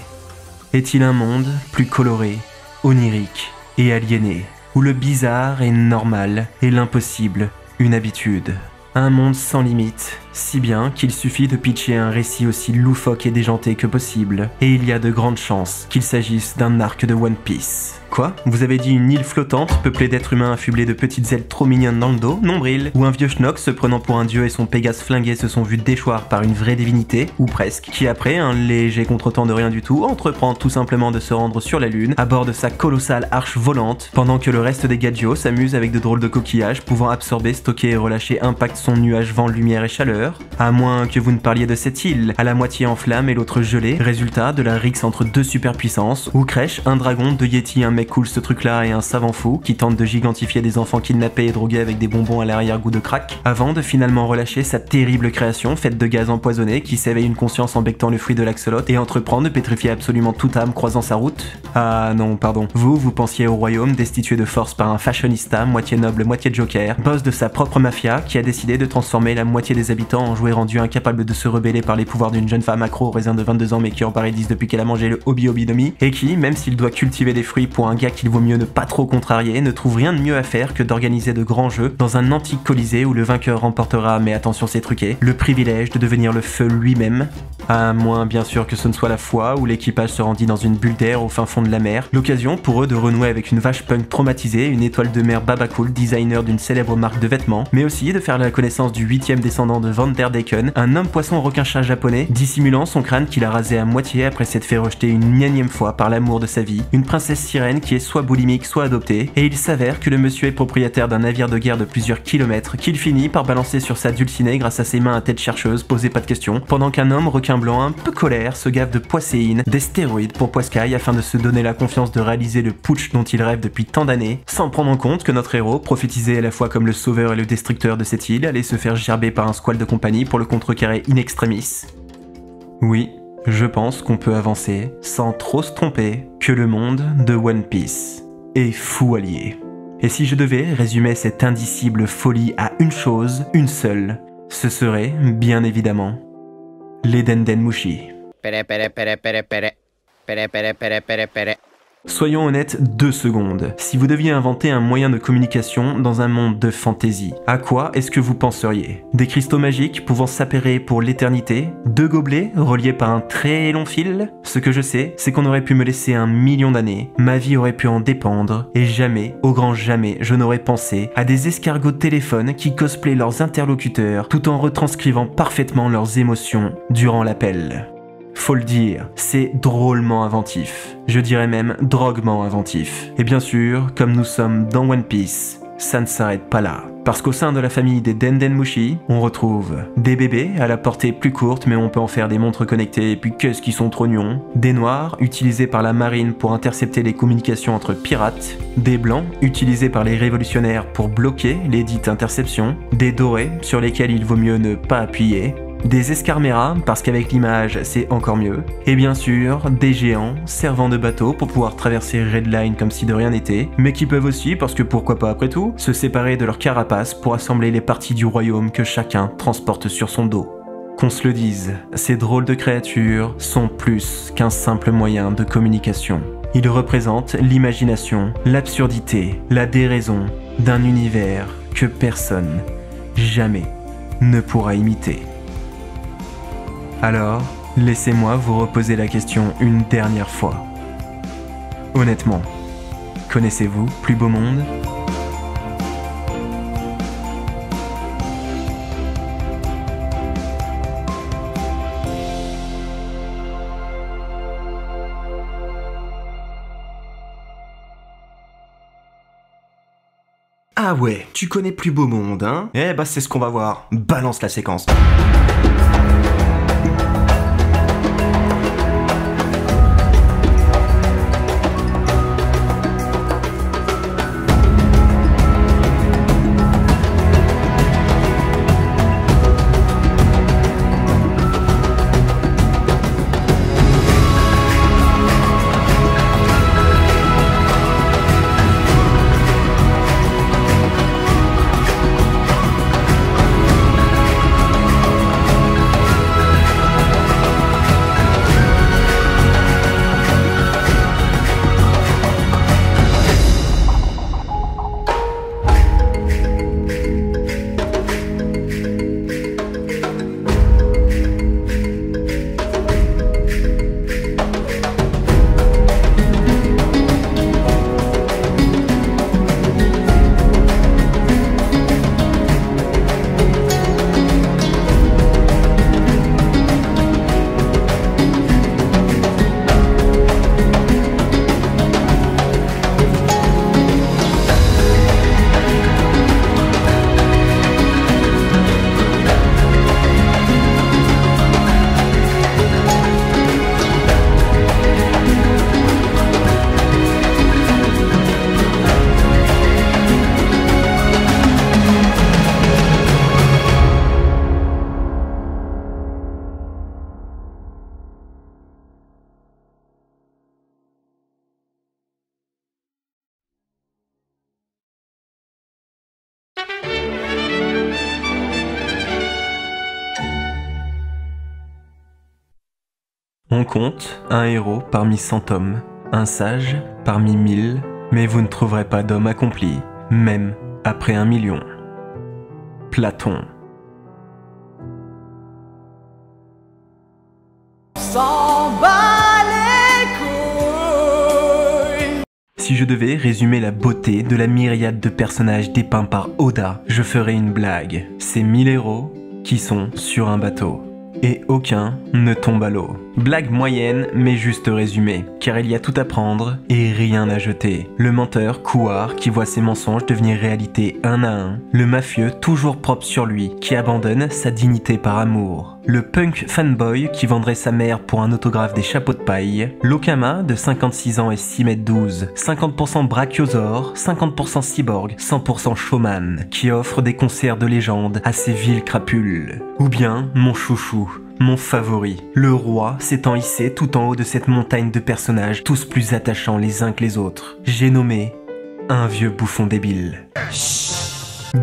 Est-il un monde plus coloré, onirique et aliéné, où le bizarre est normal et l'impossible une habitude? Un monde sans limite, si bien qu'il suffit de pitcher un récit aussi loufoque et déjanté que possible, et il y a de grandes chances qu'il s'agisse d'un arc de One Piece. Quoi ? Vous avez dit une île flottante, peuplée d'êtres humains affublés de petites ailes trop mignonnes dans le dos, nombril, où un vieux schnock se prenant pour un dieu et son Pégase flingué se sont vus déchoir par une vraie divinité, ou presque, qui après un léger contretemps de rien du tout, entreprend tout simplement de se rendre sur la lune, à bord de sa colossale arche volante, pendant que le reste des gadgets s'amuse avec de drôles de coquillages pouvant absorber, stocker et relâcher impact son nuage vent, lumière et chaleur, à moins que vous ne parliez de cette île, à la moitié en flammes et l'autre gelée, résultat de la rixe entre 2 superpuissances, où crèche un dragon, 2 yétis, un mec cool ce truc là et un savant fou qui tente de gigantifier des enfants kidnappés et drogués avec des bonbons à l'arrière-goût de crack, avant de finalement relâcher sa terrible création faite de gaz empoisonné qui s'éveille une conscience en bectant le fruit de l'axolot et entreprend de pétrifier absolument toute âme croisant sa route. Ah non, pardon. Vous pensiez au royaume destitué de force par un fashionista, moitié noble, moitié joker, boss de sa propre mafia qui a décidé de transformer la moitié des habitants étant enjoué rendu incapable de se rebeller par les pouvoirs d'une jeune femme accro au raisin de 22 ans mais qui en paradise depuis qu'elle a mangé le Obi Obi Nomi, et qui, même s'il doit cultiver des fruits pour un gars qu'il vaut mieux ne pas trop contrarier, ne trouve rien de mieux à faire que d'organiser de grands jeux dans un antique colisée où le vainqueur remportera, mais attention c'est truqué, le privilège de devenir le feu lui-même, à moins bien sûr que ce ne soit la fois où l'équipage se rendit dans une bulle d'air au fin fond de la mer, l'occasion pour eux de renouer avec une vache punk traumatisée, une étoile de mer babacool, designer d'une célèbre marque de vêtements, mais aussi de faire la connaissance du 8e descendant de Van der Decken, un homme poisson requin-chat japonais, dissimulant son crâne qu'il a rasé à moitié après s'être fait rejeter une énième fois par l'amour de sa vie, une princesse sirène qui est soit boulimique soit adoptée, et il s'avère que le monsieur est propriétaire d'un navire de guerre de plusieurs kilomètres qu'il finit par balancer sur sa dulcinée grâce à ses mains à tête chercheuse, posez pas de questions, pendant qu'un homme requin blanc un peu colère se gave de poisséine, des stéroïdes pour poiscaille afin de se donner la confiance de réaliser le putsch dont il rêve depuis tant d'années, sans prendre en compte que notre héros, prophétisé à la fois comme le sauveur et le destructeur de cette île, allait se faire gerber par un squal de compagnie pour le contrecarrer in extremis. Oui, je pense qu'on peut avancer, sans trop se tromper, que le monde de One Piece est fou allié. Et si je devais résumer cette indicible folie à une chose, une seule, ce serait, bien évidemment, les Denden Mushi. Soyons honnêtes 2 secondes. Si vous deviez inventer un moyen de communication dans un monde de fantasy, à quoi est-ce que vous penseriez? Des cristaux magiques pouvant s'appairer pour l'éternité? 2 gobelets reliés par un très long fil? Ce que je sais, c'est qu'on aurait pu me laisser 1 million d'années, ma vie aurait pu en dépendre, et jamais, au grand jamais, je n'aurais pensé à des escargots de téléphone qui cosplayent leurs interlocuteurs tout en retranscrivant parfaitement leurs émotions durant l'appel. Faut le dire, c'est drôlement inventif. Je dirais même droguement inventif. Et bien sûr, comme nous sommes dans One Piece, ça ne s'arrête pas là. Parce qu'au sein de la famille des Denden Mushi, on retrouve des bébés à la portée plus courte mais on peut en faire des montres connectées et puis qu'est-ce qu'ils sont trognons, des noirs utilisés par la marine pour intercepter les communications entre pirates, des blancs utilisés par les révolutionnaires pour bloquer les dites interceptions, des dorés sur lesquels il vaut mieux ne pas appuyer, des escarmeras, parce qu'avec l'image c'est encore mieux, et bien sûr des géants servant de bateau pour pouvoir traverser Red Line comme si de rien n'était, mais qui peuvent aussi, parce que pourquoi pas après tout, se séparer de leur carapace pour assembler les parties du royaume que chacun transporte sur son dos. Qu'on se le dise, ces drôles de créatures sont plus qu'un simple moyen de communication. Ils représentent l'imagination, l'absurdité, la déraison d'un univers que personne, jamais, ne pourra imiter. Alors, laissez-moi vous reposer la question une dernière fois. Honnêtement, connaissez-vous Plus Beau Monde ? Ah ouais, tu connais Plus Beau Monde, hein ? Eh bah c'est ce qu'on va voir. Balance la séquence. On compte un héros parmi 100 hommes, un sage parmi 1000, mais vous ne trouverez pas d'homme accompli, même après 1 million. Platon. Si je devais résumer la beauté de la myriade de personnages dépeints par Oda, je ferais une blague. C'est 1000 héros qui sont sur un bateau. Et aucun ne tombe à l'eau. Blague moyenne, mais juste résumée, car il y a tout à prendre et rien à jeter. Le menteur, couard, qui voit ses mensonges devenir réalité un à un. Le mafieux, toujours propre sur lui, qui abandonne sa dignité par amour. Le punk fanboy qui vendrait sa mère pour un autographe des chapeaux de paille. L'Okama de 56 ans et 6 mètres 12. 50% brachiosaure, 50% cyborg, 100% showman, qui offre des concerts de légende à ses vils crapules. Ou bien mon chouchou, mon favori. Le roi s'étant hissé tout en haut de cette montagne de personnages, tous plus attachants les uns que les autres. J'ai nommé un vieux bouffon débile.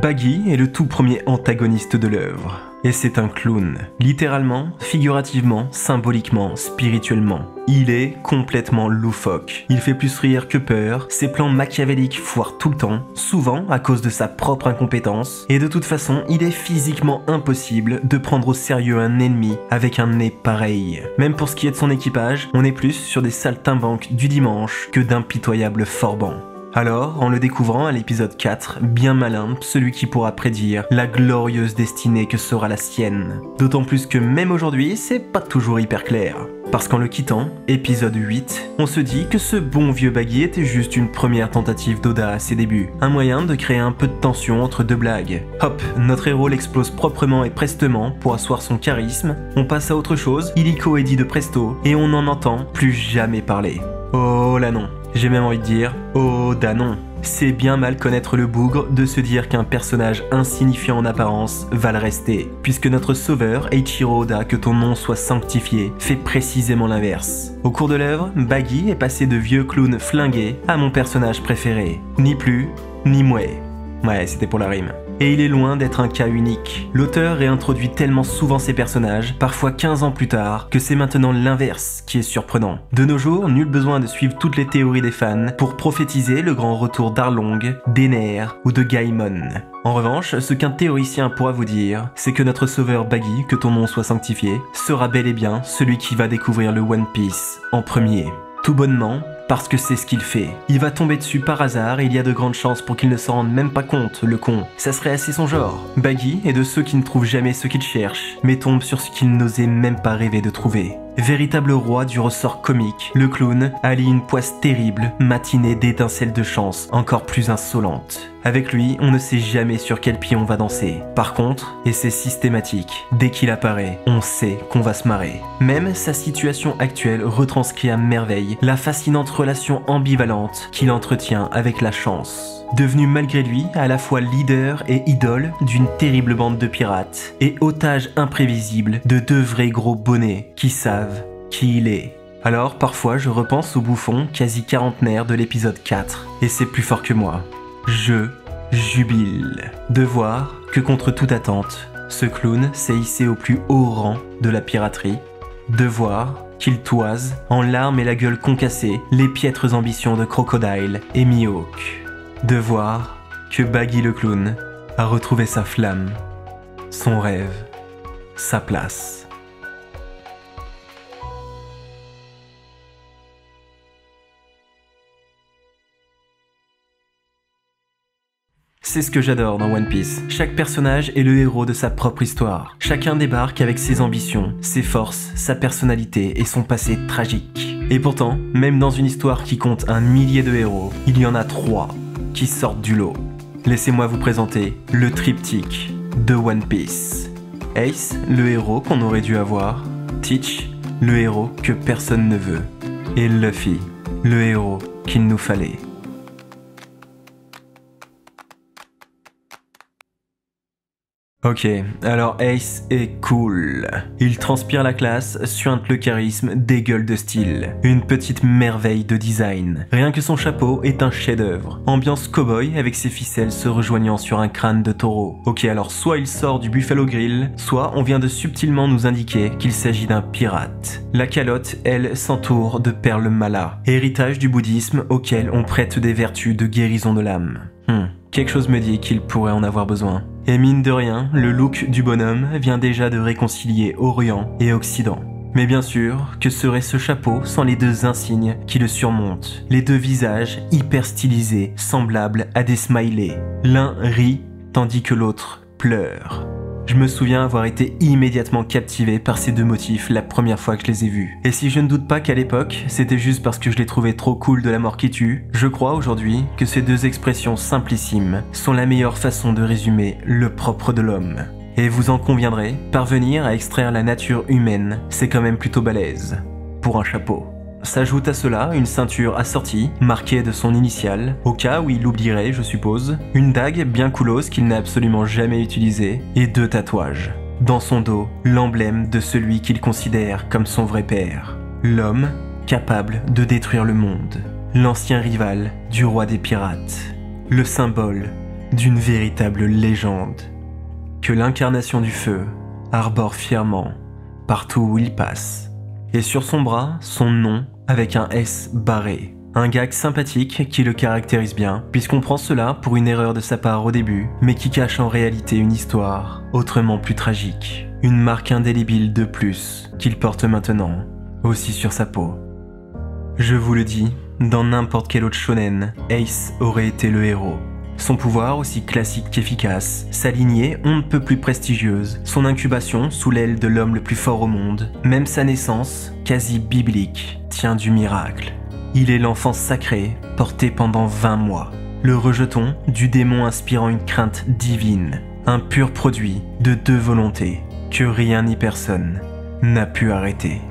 Baggy est le tout premier antagoniste de l'œuvre. Et c'est un clown. Littéralement, figurativement, symboliquement, spirituellement. Il est complètement loufoque. Il fait plus rire que peur, ses plans machiavéliques foirent tout le temps, souvent à cause de sa propre incompétence, et de toute façon, il est physiquement impossible de prendre au sérieux un ennemi avec un nez pareil. Même pour ce qui est de son équipage, on est plus sur des saltimbanques du dimanche que d'impitoyables forbans. Alors, en le découvrant à l'épisode 4, bien malin, celui qui pourra prédire la glorieuse destinée que sera la sienne. D'autant plus que même aujourd'hui, c'est pas toujours hyper clair. Parce qu'en le quittant, épisode 8, on se dit que ce bon vieux Baggy était juste une première tentative d'Oda à ses débuts. Un moyen de créer un peu de tension entre deux blagues. Hop, notre héros l'explose proprement et prestement pour asseoir son charisme. On passe à autre chose, illico et dit de presto, et on n'en entend plus jamais parler. Oh là non. J'ai même envie de dire, oh danon. C'est bien mal connaître le bougre de se dire qu'un personnage insignifiant en apparence va le rester, puisque notre sauveur, Eiichiro Oda, que ton nom soit sanctifié, fait précisément l'inverse. Au cours de l'œuvre, Baggy est passé de vieux clown flingué à mon personnage préféré. Ni plus, ni moins. Ouais, c'était pour la rime. Et il est loin d'être un cas unique. L'auteur réintroduit tellement souvent ses personnages, parfois 15 ans plus tard, que c'est maintenant l'inverse qui est surprenant. De nos jours, nul besoin de suivre toutes les théories des fans pour prophétiser le grand retour d'Arlong, d'Ener ou de Gaimon. En revanche, ce qu'un théoricien pourra vous dire, c'est que notre sauveur Baggy, que ton nom soit sanctifié, sera bel et bien celui qui va découvrir le One Piece en premier. Tout bonnement, parce que c'est ce qu'il fait. Il va tomber dessus par hasard et il y a de grandes chances pour qu'il ne s'en rende même pas compte, le con. Ça serait assez son genre. Baggy est de ceux qui ne trouvent jamais ce qu'ils cherchent, mais tombent sur ce qu'ils n'osaient même pas rêver de trouver. Véritable roi du ressort comique, le clown allie une poisse terrible, matinée d'étincelles de chance, encore plus insolente. Avec lui, on ne sait jamais sur quel pied on va danser. Par contre, et c'est systématique, dès qu'il apparaît, on sait qu'on va se marrer. Même sa situation actuelle retranscrit à merveille la fascinante relation ambivalente qu'il entretient avec la chance. Devenu malgré lui à la fois leader et idole d'une terrible bande de pirates, et otage imprévisible de deux vrais gros bonnets qui savent qui il est. Alors parfois je repense au bouffon quasi quarantenaire de l'épisode 4, et c'est plus fort que moi. Je jubile de voir que contre toute attente, ce clown s'est hissé au plus haut rang de la piraterie, de voir qu'il toise, en larmes et la gueule concassée, les piètres ambitions de Crocodile et Mihawk. De voir que Baggy le clown a retrouvé sa flamme, son rêve, sa place. C'est ce que j'adore dans One Piece. Chaque personnage est le héros de sa propre histoire. Chacun débarque avec ses ambitions, ses forces, sa personnalité et son passé tragique. Et pourtant, même dans une histoire qui compte 1 millier de héros, il y en a 3 qui sortent du lot. Laissez-moi vous présenter le triptyque de One Piece. Ace, le héros qu'on aurait dû avoir. Teach, le héros que personne ne veut. Et Luffy, le héros qu'il nous fallait. Ok, alors Ace est cool. Il transpire la classe, suinte le charisme, dégueule de style. Une petite merveille de design. Rien que son chapeau est un chef-d'œuvre. Ambiance cow-boy avec ses ficelles se rejoignant sur un crâne de taureau. Ok, alors soit il sort du Buffalo Grill, soit on vient de subtilement nous indiquer qu'il s'agit d'un pirate. La calotte, elle, s'entoure de perles malas, héritage du bouddhisme auquel on prête des vertus de guérison de l'âme. Quelque chose me dit qu'il pourrait en avoir besoin. Et mine de rien, le look du bonhomme vient déjà de réconcilier Orient et Occident. Mais bien sûr, que serait ce chapeau sans les deux insignes qui le surmontent? Les deux visages hyper stylisés, semblables à des smileys. L'un rit, tandis que l'autre pleure. Je me souviens avoir été immédiatement captivé par ces deux motifs la première fois que je les ai vus. Et si je ne doute pas qu'à l'époque, c'était juste parce que je les trouvais trop cool de la mort qui tue, je crois aujourd'hui que ces deux expressions simplissimes sont la meilleure façon de résumer le propre de l'homme. Et vous en conviendrez, parvenir à extraire la nature humaine, c'est quand même plutôt balèze. Pour un chapeau. S'ajoute à cela une ceinture assortie, marquée de son initiale, au cas où il l'oublierait, je suppose, une dague bien coolos qu'il n'a absolument jamais utilisée, et deux tatouages. Dans son dos, l'emblème de celui qu'il considère comme son vrai père. L'homme capable de détruire le monde. L'ancien rival du roi des pirates. Le symbole d'une véritable légende. Que l'incarnation du feu arbore fièrement partout où il passe. Et sur son bras, son nom avec un S barré. Un gag sympathique qui le caractérise bien, puisqu'on prend cela pour une erreur de sa part au début, mais qui cache en réalité une histoire autrement plus tragique. Une marque indélébile de plus qu'il porte maintenant, aussi sur sa peau. Je vous le dis, dans n'importe quel autre shonen, Ace aurait été le héros. Son pouvoir, aussi classique qu'efficace, sa lignée on ne peut plus prestigieuse, son incubation sous l'aile de l'homme le plus fort au monde, même sa naissance, quasi biblique, tient du miracle. Il est l'enfant sacré, porté pendant 20 mois. Le rejeton du démon inspirant une crainte divine, un pur produit de deux volontés, que rien ni personne n'a pu arrêter.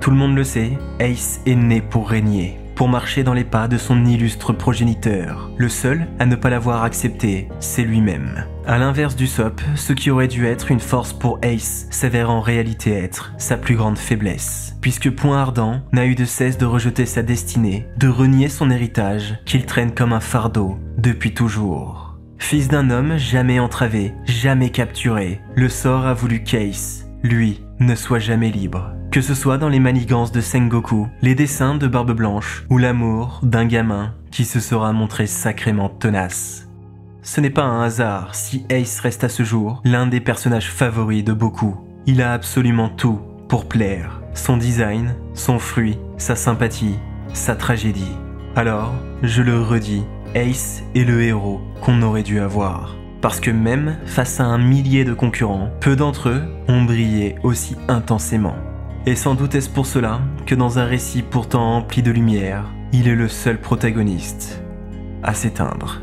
Tout le monde le sait, Ace est né pour régner. Pour marcher dans les pas de son illustre progéniteur. Le seul à ne pas l'avoir accepté, c'est lui-même. À l'inverse du SOP, ce qui aurait dû être une force pour Ace s'avère en réalité être sa plus grande faiblesse. Puisque Point Ardent n'a eu de cesse de rejeter sa destinée, de renier son héritage, qu'il traîne comme un fardeau depuis toujours. Fils d'un homme jamais entravé, jamais capturé, le sort a voulu qu'Ace, lui, ne soit jamais libre. Que ce soit dans les manigances de Sengoku, les dessins de Barbe Blanche ou l'amour d'un gamin qui se sera montré sacrément tenace. Ce n'est pas un hasard si Ace reste à ce jour l'un des personnages favoris de beaucoup. Il a absolument tout pour plaire. Son design, son fruit, sa sympathie, sa tragédie. Alors, je le redis, Ace est le héros qu'on aurait dû avoir. Parce que même face à un millier de concurrents, peu d'entre eux ont brillé aussi intensément. Et sans doute est-ce pour cela que dans un récit pourtant empli de lumière, il est le seul protagoniste à s'éteindre.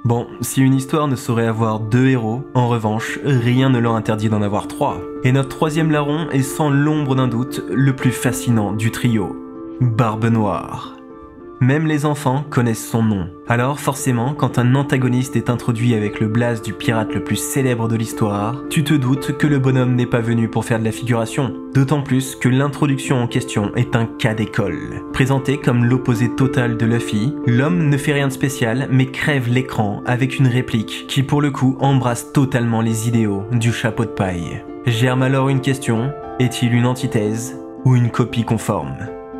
Bon, si une histoire ne saurait avoir deux héros, en revanche, rien ne leur interdit d'en avoir trois. Et notre troisième larron est sans l'ombre d'un doute le plus fascinant du trio. Barbe Noire. Même les enfants connaissent son nom. Alors forcément, quand un antagoniste est introduit avec le blaze du pirate le plus célèbre de l'histoire, tu te doutes que le bonhomme n'est pas venu pour faire de la figuration. D'autant plus que l'introduction en question est un cas d'école. Présenté comme l'opposé total de Luffy, l'homme ne fait rien de spécial mais crève l'écran avec une réplique qui pour le coup embrasse totalement les idéaux du chapeau de paille. Germe alors une question, est-il une antithèse ou une copie conforme ?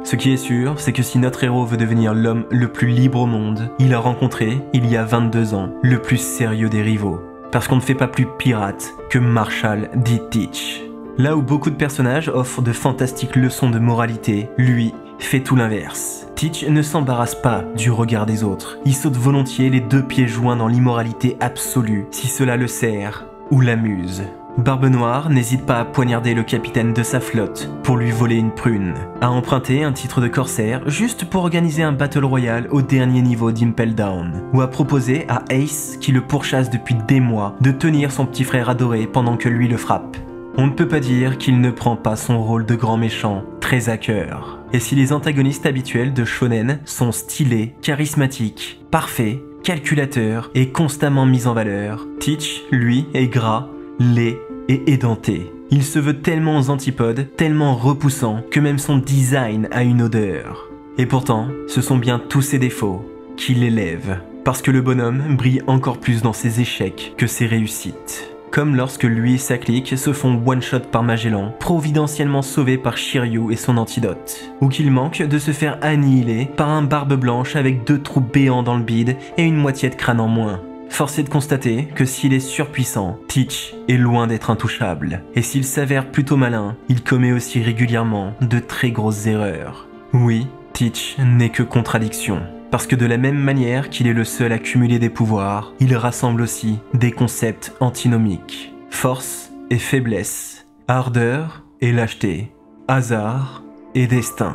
Ce qui est sûr, c'est que si notre héros veut devenir l'homme le plus libre au monde, il a rencontré, il y a 22 ans, le plus sérieux des rivaux. Parce qu'on ne fait pas plus pirate que Marshall D. Teach. Là où beaucoup de personnages offrent de fantastiques leçons de moralité, lui fait tout l'inverse. Teach ne s'embarrasse pas du regard des autres. Il saute volontiers les deux pieds joints dans l'immoralité absolue, si cela le sert ou l'amuse. Barbe Noire n'hésite pas à poignarder le capitaine de sa flotte pour lui voler une prune, à emprunter un titre de corsaire juste pour organiser un battle royal au dernier niveau d'Impel Down, ou à proposer à Ace, qui le pourchasse depuis des mois, de tenir son petit frère adoré pendant que lui le frappe. On ne peut pas dire qu'il ne prend pas son rôle de grand méchant très à cœur. Et si les antagonistes habituels de shonen sont stylés, charismatiques, parfaits, calculateurs et constamment mis en valeur, Teach, lui, est gras, laid et édenté. Il se veut tellement aux antipodes, tellement repoussant, que même son design a une odeur. Et pourtant, ce sont bien tous ses défauts qui l'élèvent, parce que le bonhomme brille encore plus dans ses échecs que ses réussites. Comme lorsque lui et sa clique se font one-shot par Magellan, providentiellement sauvés par Shiryu et son antidote. Ou qu'il manque de se faire annihiler par un barbe blanche avec 2 trous béants dans le bide et une moitié de crâne en moins. Force est de constater que s'il est surpuissant, Teach est loin d'être intouchable. Et s'il s'avère plutôt malin, il commet aussi régulièrement de très grosses erreurs. Oui, Teach n'est que contradiction. Parce que de la même manière qu'il est le seul à cumuler des pouvoirs, il rassemble aussi des concepts antinomiques. Force et faiblesse, ardeur et lâcheté, hasard et destin.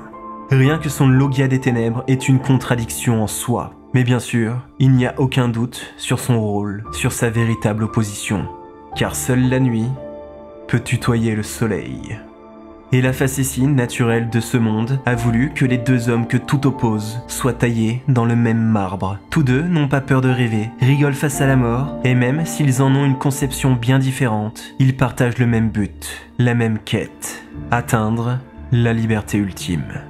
Rien que son Logia des ténèbres est une contradiction en soi. Mais bien sûr, il n'y a aucun doute sur son rôle, sur sa véritable opposition. Car seule la nuit peut tutoyer le soleil. Et la facétie naturelle de ce monde a voulu que les 2 hommes que tout oppose soient taillés dans le même marbre. Tous 2 n'ont pas peur de rêver, rigolent face à la mort, et même s'ils en ont une conception bien différente, ils partagent le même but, la même quête, atteindre la liberté ultime.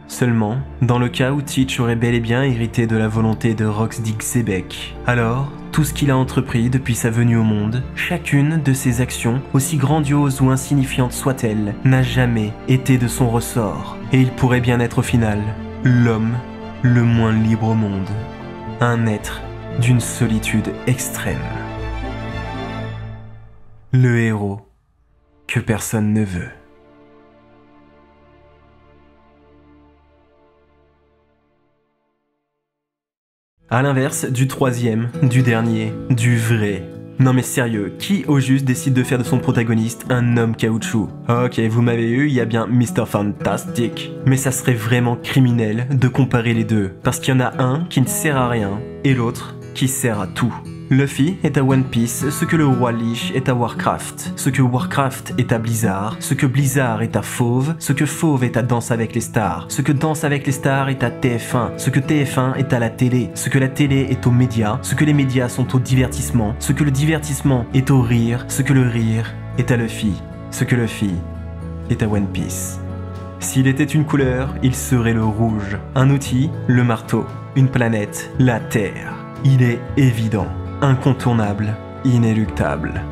Seulement, dans le cas où Teach aurait bel et bien hérité de la volonté de Roxdig Xebec, alors tout ce qu'il a entrepris depuis sa venue au monde, chacune de ses actions, aussi grandioses ou insignifiantes soient-elles, n'a jamais été de son ressort. Et il pourrait bien être au final l'homme le moins libre au monde. Un être d'une solitude extrême. Le héros que personne ne veut. À l'inverse du troisième, du dernier, du vrai. Non mais sérieux, qui au juste décide de faire de son protagoniste un homme caoutchouc? Ok, vous m'avez eu, il y a bien Mr. Fantastic. Mais ça serait vraiment criminel de comparer les deux, parce qu'il y en a un qui ne sert à rien, et l'autre qui sert à tout. Luffy est à One Piece ce que le roi Lich est à Warcraft, ce que Warcraft est à Blizzard, ce que Blizzard est à Fauve, ce que Fauve est à Danse avec les stars, ce que Danse avec les stars est à TF1, ce que TF1 est à la télé, ce que la télé est aux médias, ce que les médias sont au divertissement, ce que le divertissement est au rire, ce que le rire est à Luffy, ce que Luffy est à One Piece. S'il était une couleur, il serait le rouge, un outil, le marteau, une planète, la Terre. Il est évident. Incontournable, inéluctable.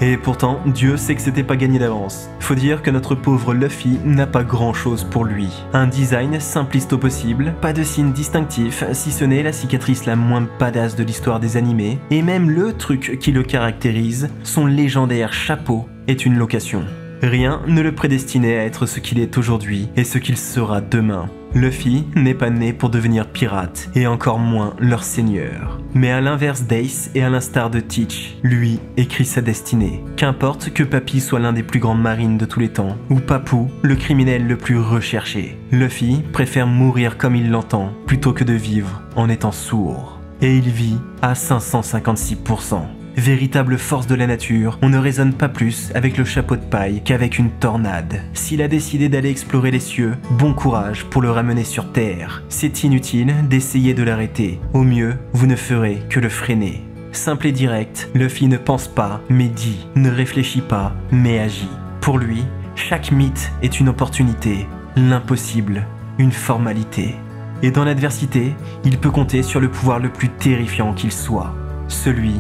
Et pourtant, Dieu sait que c'était pas gagné d'avance. Faut dire que notre pauvre Luffy n'a pas grand chose pour lui. Un design simpliste au possible, pas de signe distinctif, si ce n'est la cicatrice la moins badass de l'histoire des animés, et même le truc qui le caractérise, son légendaire chapeau, est une location. Rien ne le prédestinait à être ce qu'il est aujourd'hui et ce qu'il sera demain. Luffy n'est pas né pour devenir pirate, et encore moins leur seigneur. Mais à l'inverse d'Ace et à l'instar de Teach, lui écrit sa destinée. Qu'importe que Papy soit l'un des plus grands marines de tous les temps, ou Papou, le criminel le plus recherché. Luffy préfère mourir comme il l'entend, plutôt que de vivre en étant sourd. Et il vit à 556%. Véritable force de la nature, on ne raisonne pas plus avec le chapeau de paille qu'avec une tornade. S'il a décidé d'aller explorer les cieux, bon courage pour le ramener sur Terre. C'est inutile d'essayer de l'arrêter. Au mieux, vous ne ferez que le freiner. Simple et direct, Luffy ne pense pas, mais dit, ne réfléchit pas, mais agit. Pour lui, chaque mythe est une opportunité, l'impossible, une formalité. Et dans l'adversité, il peut compter sur le pouvoir le plus terrifiant qu'il soit, celui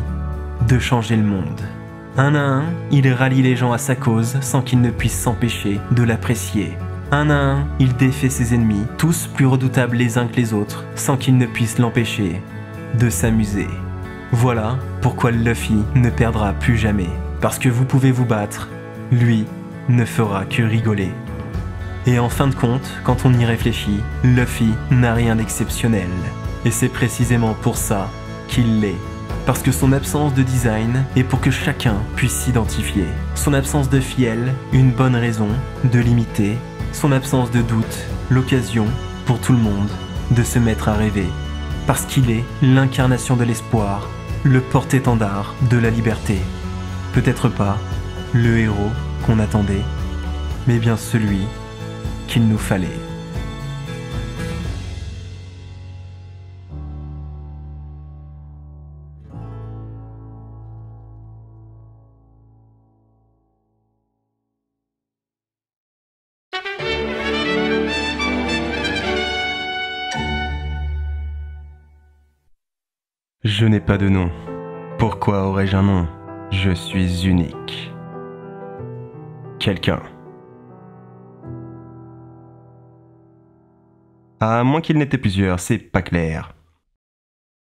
de changer le monde. Un à un, il rallie les gens à sa cause sans qu'ils ne puissent s'empêcher de l'apprécier. Un à un, il défait ses ennemis, tous plus redoutables les uns que les autres, sans qu'ils ne puissent l'empêcher de s'amuser. Voilà pourquoi Luffy ne perdra plus jamais. Parce que vous pouvez vous battre, lui ne fera que rigoler. Et en fin de compte, quand on y réfléchit, Luffy n'a rien d'exceptionnel. Et c'est précisément pour ça qu'il l'est. Parce que son absence de design est pour que chacun puisse s'identifier. Son absence de fiel, une bonne raison de l'imiter. Son absence de doute, l'occasion pour tout le monde de se mettre à rêver. Parce qu'il est l'incarnation de l'espoir, le porte-étendard de la liberté. Peut-être pas le héros qu'on attendait, mais bien celui qu'il nous fallait. Je n'ai pas de nom. Pourquoi aurais-je un nom? Je suis unique. Quelqu'un. À moins qu'il n'était plusieurs, c'est pas clair.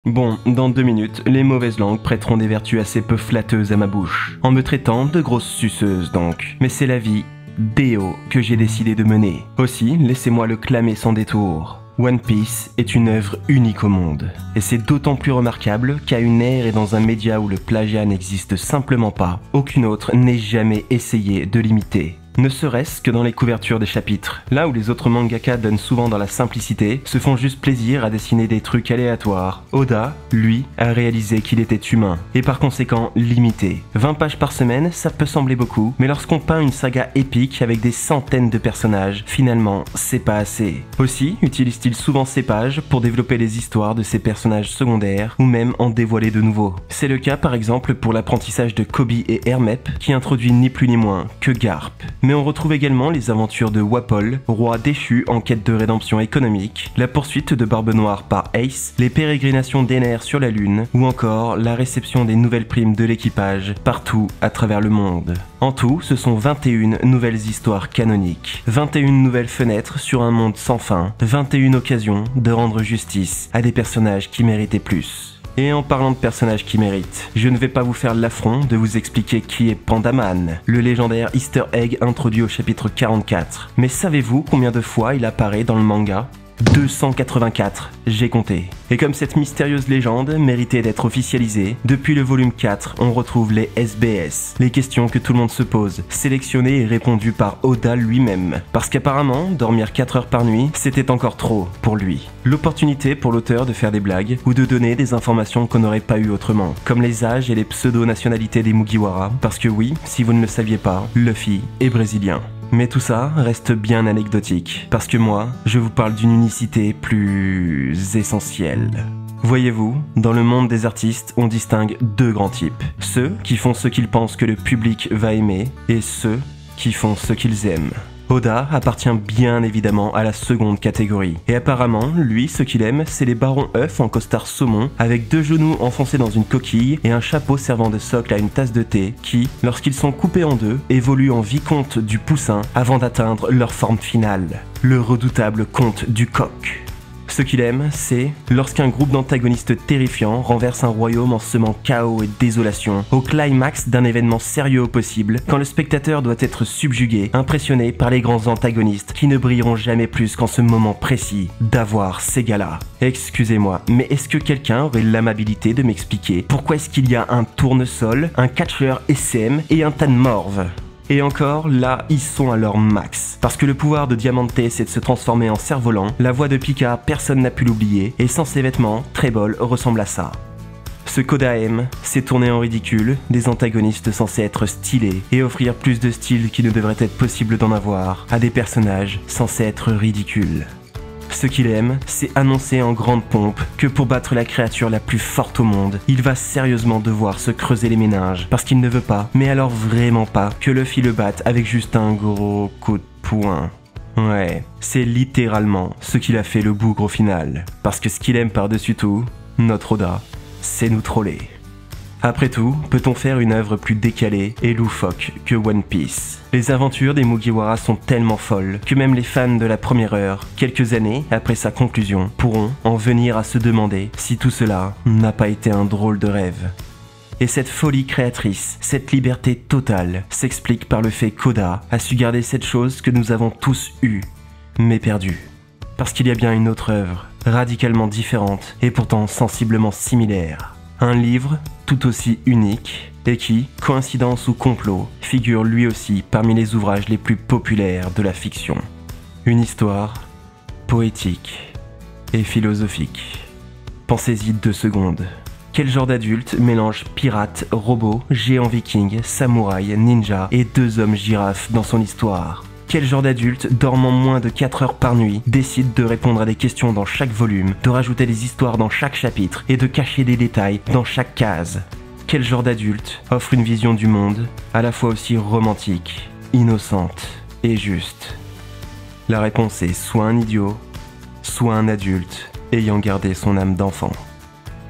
Bon, dans 2 minutes, les mauvaises langues prêteront des vertus assez peu flatteuses à ma bouche, en me traitant de grosse suceuse donc. Mais c'est la vie BO que j'ai décidé de mener. Aussi, laissez-moi le clamer sans détour. One Piece est une œuvre unique au monde, et c'est d'autant plus remarquable qu'à une ère et dans un média où le plagiat n'existe simplement pas, aucune autre n'ait jamais essayé de l'imiter. Ne serait-ce que dans les couvertures des chapitres, là où les autres mangaka donnent souvent dans la simplicité, se font juste plaisir à dessiner des trucs aléatoires. Oda, lui, a réalisé qu'il était humain, et par conséquent limité. 20 pages par semaine, ça peut sembler beaucoup, mais lorsqu'on peint une saga épique avec des centaines de personnages, finalement, c'est pas assez. Aussi, utilise-t-il souvent ces pages pour développer les histoires de ses personnages secondaires, ou même en dévoiler de nouveaux. C'est le cas par exemple pour l'apprentissage de Koby et Hermep, qui introduit ni plus ni moins que Garp. Mais on retrouve également les aventures de Wapol, roi déchu en quête de rédemption économique, la poursuite de Barbe Noire par Ace, les pérégrinations d'Ener sur la Lune, ou encore la réception des nouvelles primes de l'équipage partout à travers le monde. En tout, ce sont 21 nouvelles histoires canoniques, 21 nouvelles fenêtres sur un monde sans fin, 21 occasions de rendre justice à des personnages qui méritaient plus. Et en parlant de personnages qui méritent, je ne vais pas vous faire l'affront de vous expliquer qui est Pandaman, le légendaire Easter Egg introduit au chapitre 44. Mais savez-vous combien de fois il apparaît dans le manga ? 284, j'ai compté. Et comme cette mystérieuse légende méritait d'être officialisée, depuis le volume 4, on retrouve les SBS, les questions que tout le monde se pose, sélectionnées et répondues par Oda lui-même. Parce qu'apparemment, dormir 4 heures par nuit, c'était encore trop pour lui. L'opportunité pour l'auteur de faire des blagues ou de donner des informations qu'on n'aurait pas eu autrement, comme les âges et les pseudo-nationalités des Mugiwara, parce que oui, si vous ne le saviez pas, Luffy est brésilien. Mais tout ça reste bien anecdotique, parce que moi, je vous parle d'une unicité plus essentielle. Voyez-vous, dans le monde des artistes, on distingue 2 grands types. Ceux qui font ce qu'ils pensent que le public va aimer, et ceux qui font ce qu'ils aiment. Oda appartient bien évidemment à la seconde catégorie. Et apparemment, lui, ce qu'il aime, c'est les barons œufs en costard saumon, avec 2 genoux enfoncés dans une coquille et un chapeau servant de socle à une tasse de thé, qui, lorsqu'ils sont coupés en 2, évoluent en vicomte du poussin avant d'atteindre leur forme finale. Le redoutable comte du coq. Ce qu'il aime, c'est lorsqu'un groupe d'antagonistes terrifiants renverse un royaume en semant chaos et désolation, au climax d'un événement sérieux au possible, quand le spectateur doit être subjugué, impressionné par les grands antagonistes qui ne brilleront jamais plus qu'en ce moment précis d'avoir ces gars-là. Excusez-moi, mais est-ce que quelqu'un aurait l'amabilité de m'expliquer pourquoi est-ce qu'il y a un tournesol, un catcheur SM et un tas de morve ? Et encore, là, ils sont à leur max. Parce que le pouvoir de Diamante, c'est de se transformer en cerf-volant, la voix de Pika, personne n'a pu l'oublier, et sans ses vêtements, Trebol ressemble à ça. Ce Koda M, c'est tourner en ridicule des antagonistes censés être stylés, et offrir plus de style qu'il ne devrait être possible d'en avoir à des personnages censés être ridicules. Ce qu'il aime, c'est annoncer en grande pompe que pour battre la créature la plus forte au monde, il va sérieusement devoir se creuser les méninges, parce qu'il ne veut pas, mais alors vraiment pas, que Luffy le batte avec juste un gros coup de poing. Ouais, c'est littéralement ce qu'il a fait le bougre au final. Parce que ce qu'il aime par-dessus tout, notre Oda, c'est nous troller. Après tout, peut-on faire une œuvre plus décalée et loufoque que One Piece ? Les aventures des Mugiwara sont tellement folles que même les fans de la première heure, quelques années après sa conclusion, pourront en venir à se demander si tout cela n'a pas été un drôle de rêve. Et cette folie créatrice, cette liberté totale, s'explique par le fait qu'Oda a su garder cette chose que nous avons tous eue, mais perdue. Parce qu'il y a bien une autre œuvre, radicalement différente et pourtant sensiblement similaire. Un livre tout aussi unique et qui, coïncidence ou complot, figure lui aussi parmi les ouvrages les plus populaires de la fiction. Une histoire poétique et philosophique. Pensez-y 2 secondes. Quel genre d'adulte mélange pirate, robot, géant viking, samouraï, ninja et 2 hommes girafes dans son histoire ? Quel genre d'adulte, dormant moins de 4 heures par nuit, décide de répondre à des questions dans chaque volume, de rajouter des histoires dans chaque chapitre et de cacher des détails dans chaque case? Quel genre d'adulte offre une vision du monde à la fois aussi romantique, innocente et juste? La réponse est soit un idiot, soit un adulte ayant gardé son âme d'enfant.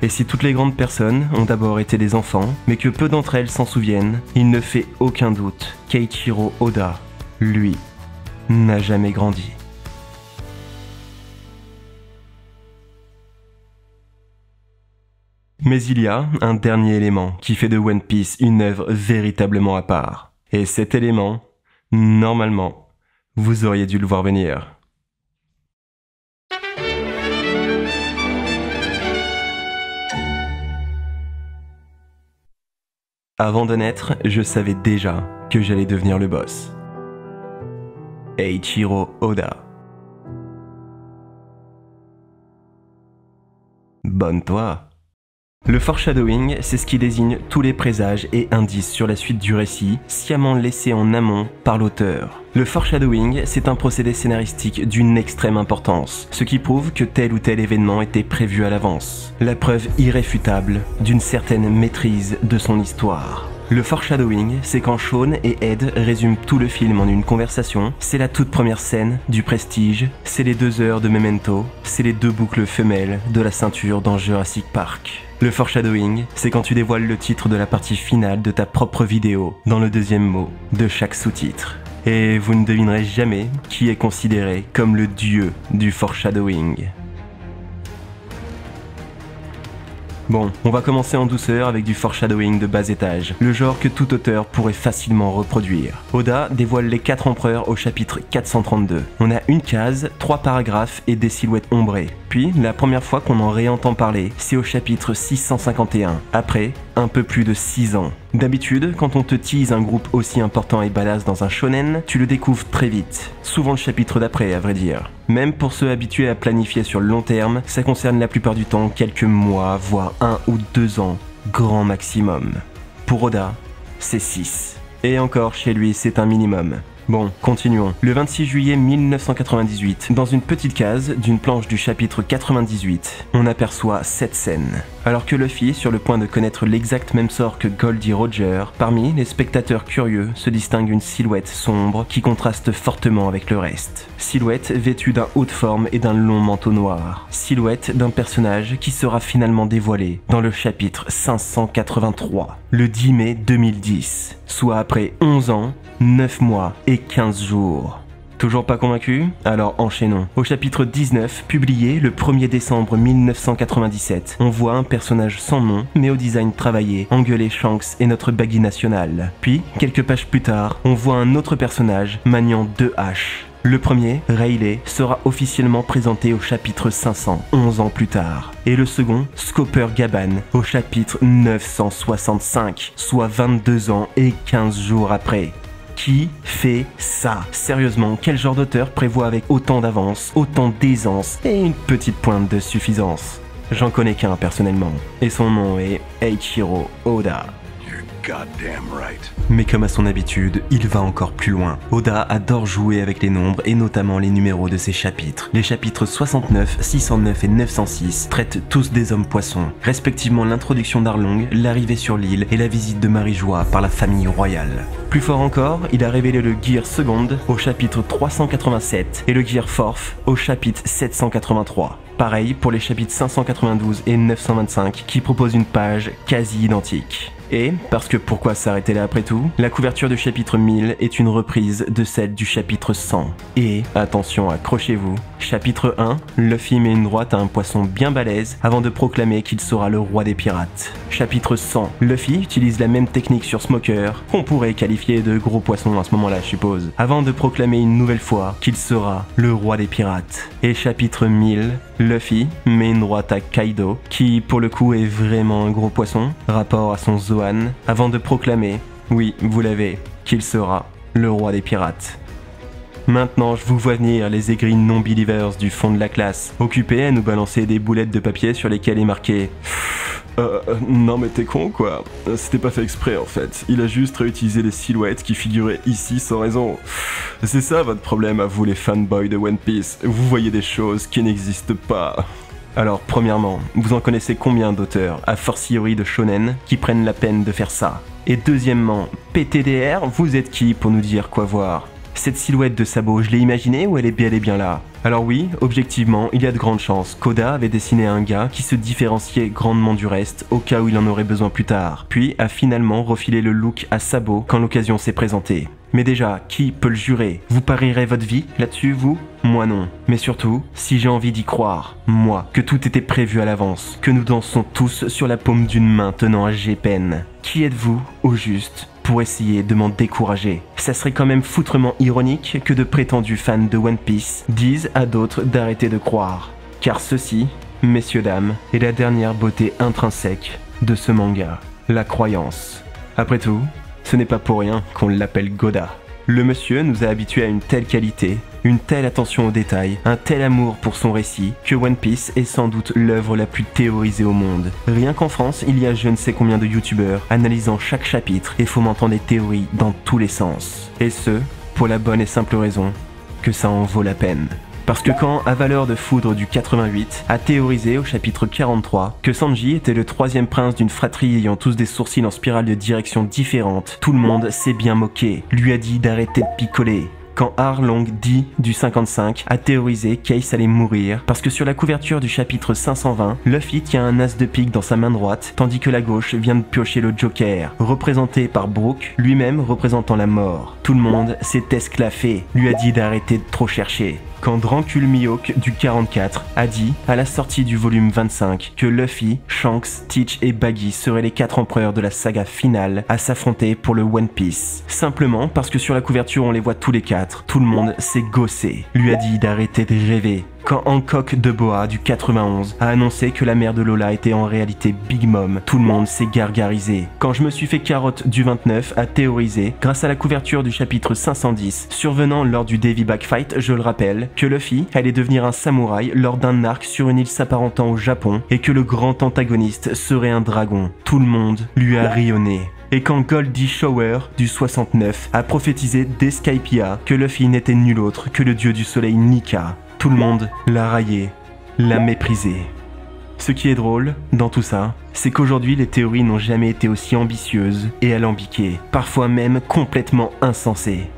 Et si toutes les grandes personnes ont d'abord été des enfants, mais que peu d'entre elles s'en souviennent, il ne fait aucun doute qu'Eiichiro Oda, lui, n'a jamais grandi. Mais il y a un dernier élément qui fait de One Piece une œuvre véritablement à part. Et cet élément, normalement, vous auriez dû le voir venir. Avant de naître, je savais déjà que j'allais devenir le boss. Eiichiro Oda. Bonne toi. Le foreshadowing, c'est ce qui désigne tous les présages et indices sur la suite du récit, sciemment laissés en amont par l'auteur. Le foreshadowing, c'est un procédé scénaristique d'une extrême importance, ce qui prouve que tel ou tel événement était prévu à l'avance. La preuve irréfutable d'une certaine maîtrise de son histoire. Le foreshadowing, c'est quand Sean et Ed résument tout le film en une conversation, c'est la toute première scène du Prestige, c'est les 2 heures de Memento, c'est les 2 boucles femelles de la ceinture dans Jurassic Park. Le foreshadowing, c'est quand tu dévoiles le titre de la partie finale de ta propre vidéo dans le 2e mot de chaque sous-titre. Et vous ne devinerez jamais qui est considéré comme le dieu du foreshadowing. Bon, on va commencer en douceur avec du foreshadowing de bas étage, le genre que tout auteur pourrait facilement reproduire. Oda dévoile les 4 empereurs au chapitre 432. On a une case, 3 paragraphes et des silhouettes ombrées. Puis, la première fois qu'on en réentend parler, c'est au chapitre 651, après un peu plus de 6 ans. D'habitude, quand on te tease un groupe aussi important et badass dans un shonen, tu le découvres très vite. Souvent le chapitre d'après, à vrai dire. Même pour ceux habitués à planifier sur le long terme, ça concerne la plupart du temps quelques mois, voire 1 ou 2 ans, grand maximum. Pour Oda, c'est 6. Et encore, chez lui, c'est un minimum. Bon, continuons. Le 26 juillet 1998, dans une petite case d'une planche du chapitre 98, on aperçoit cette scène. Alors que Luffy est sur le point de connaître l'exact même sort que Goldie Roger, parmi les spectateurs curieux se distingue une silhouette sombre qui contraste fortement avec le reste. Silhouette vêtue d'un haut de forme et d'un long manteau noir. Silhouette d'un personnage qui sera finalement dévoilé dans le chapitre 583, le 10 mai 2010, soit après 11 ans, 9 mois et 15 jours. Toujours pas convaincu? Alors enchaînons. Au chapitre 19, publié le 1er décembre 1997, on voit un personnage sans nom, mais au design travaillé, engueuler Shanks et notre Baggy national. Puis, quelques pages plus tard, on voit un autre personnage maniant 2 haches. Le premier, Rayleigh, sera officiellement présenté au chapitre 500, 11 ans plus tard. Et le second, Scooper Gaban, au chapitre 965, soit 22 ans et 15 jours après. Qui fait ça? Sérieusement, quel genre d'auteur prévoit avec autant d'avance, autant d'aisance et une petite pointe de suffisance? J'en connais qu'un personnellement, et son nom est Eiichiro Oda. Mais comme à son habitude, il va encore plus loin. Oda adore jouer avec les nombres et notamment les numéros de ses chapitres. Les chapitres 69, 609 et 906 traitent tous des hommes poissons, respectivement l'introduction d'Arlong, l'arrivée sur l'île et la visite de Marie-Joie par la famille royale. Plus fort encore, il a révélé le Gear Second au chapitre 387 et le Gear Fourth au chapitre 783. Pareil pour les chapitres 592 et 925 qui proposent une page quasi identique. Et, parce que pourquoi s'arrêter là après tout, la couverture du chapitre 1000 est une reprise de celle du chapitre 100. Et, attention, accrochez-vous, chapitre 1, Luffy met une droite à un poisson bien balèze avant de proclamer qu'il sera le roi des pirates. Chapitre 100, Luffy utilise la même technique sur Smoker, qu'on pourrait qualifier de gros poisson à ce moment-là je suppose, avant de proclamer une nouvelle fois qu'il sera le roi des pirates. Et chapitre 1000, Luffy met une droite à Kaido, qui pour le coup est vraiment un gros poisson, rapport à son Zoan, avant de proclamer, oui vous l'avez, qu'il sera le roi des pirates. Maintenant je vous vois venir les aigris non-believers du fond de la classe, occupés à nous balancer des boulettes de papier sur lesquelles est marqué Non mais t'es con quoi. C'était pas fait exprès en fait. Il a juste réutilisé les silhouettes qui figuraient ici sans raison. C'est ça votre problème à vous les fanboys de One Piece. Vous voyez des choses qui n'existent pas. Alors premièrement, vous en connaissez combien d'auteurs, a fortiori de shonen, qui prennent la peine de faire ça? Et deuxièmement, PTDR, vous êtes qui pour nous dire quoi voir? Cette silhouette de sabot, je l'ai imaginée ou elle est bel et bien là? Alors oui, objectivement, il y a de grandes chances. Koda avait dessiné un gars qui se différenciait grandement du reste au cas où il en aurait besoin plus tard, puis a finalement refilé le look à sabot quand l'occasion s'est présentée. Mais déjà, qui peut le jurer? Vous parierez votre vie là-dessus, vous? Moi non. Mais surtout, si j'ai envie d'y croire, moi, que tout était prévu à l'avance, que nous dansons tous sur la paume d'une main tenant à G-Pen. Qui êtes-vous, au juste, pour essayer de m'en décourager? Ça serait quand même foutrement ironique que de prétendus fans de One Piece disent à d'autres d'arrêter de croire. Car ceci, messieurs dames, est la dernière beauté intrinsèque de ce manga, la croyance. Après tout, ce n'est pas pour rien qu'on l'appelle Goda. Le monsieur nous a habitués à une telle qualité, une telle attention aux détails, un tel amour pour son récit, que One Piece est sans doute l'œuvre la plus théorisée au monde. Rien qu'en France, il y a je ne sais combien de youtubeurs analysant chaque chapitre et fomentant des théories dans tous les sens. Et ce, pour la bonne et simple raison que ça en vaut la peine. Parce que quand A Valeur de Foudre du 88 a théorisé au chapitre 43 que Sanji était le troisième prince d'une fratrie ayant tous des sourcils en spirale de directions différentes, tout le monde s'est bien moqué, lui a dit d'arrêter de picoler. Quand Arlong D du 55 a théorisé qu'Ace allait mourir parce que sur la couverture du chapitre 520, Luffy tient un as de pique dans sa main droite tandis que la gauche vient de piocher le Joker, représenté par Brook, lui-même représentant la mort. Tout le monde s'est esclaffé, lui a dit d'arrêter de trop chercher. Quand Drancule Mihawk du 44 a dit, à la sortie du volume 25, que Luffy, Shanks, Teach et Baggy seraient les 4 empereurs de la saga finale à s'affronter pour le One Piece. Simplement parce que sur la couverture on les voit tous les 4, tout le monde s'est gossé, lui a dit d'arrêter de rêver. Quand Hancock de Boa du 91 a annoncé que la mère de Lola était en réalité Big Mom, tout le monde s'est gargarisé. Quand je me suis fait carotte du 29 a théorisé, grâce à la couverture du chapitre 510, survenant lors du Davy Back Fight, je le rappelle, que Luffy allait devenir un samouraï lors d'un arc sur une île s'apparentant au Japon et que le grand antagoniste serait un dragon. Tout le monde lui a rayonné. Et quand Goldie Shower du 69 a prophétisé d'Escaipia que Luffy n'était nul autre que le dieu du soleil Nika, tout le monde l'a raillé, l'a méprisé. Ce qui est drôle dans tout ça, c'est qu'aujourd'hui les théories n'ont jamais été aussi ambitieuses et alambiquées, parfois même complètement insensées.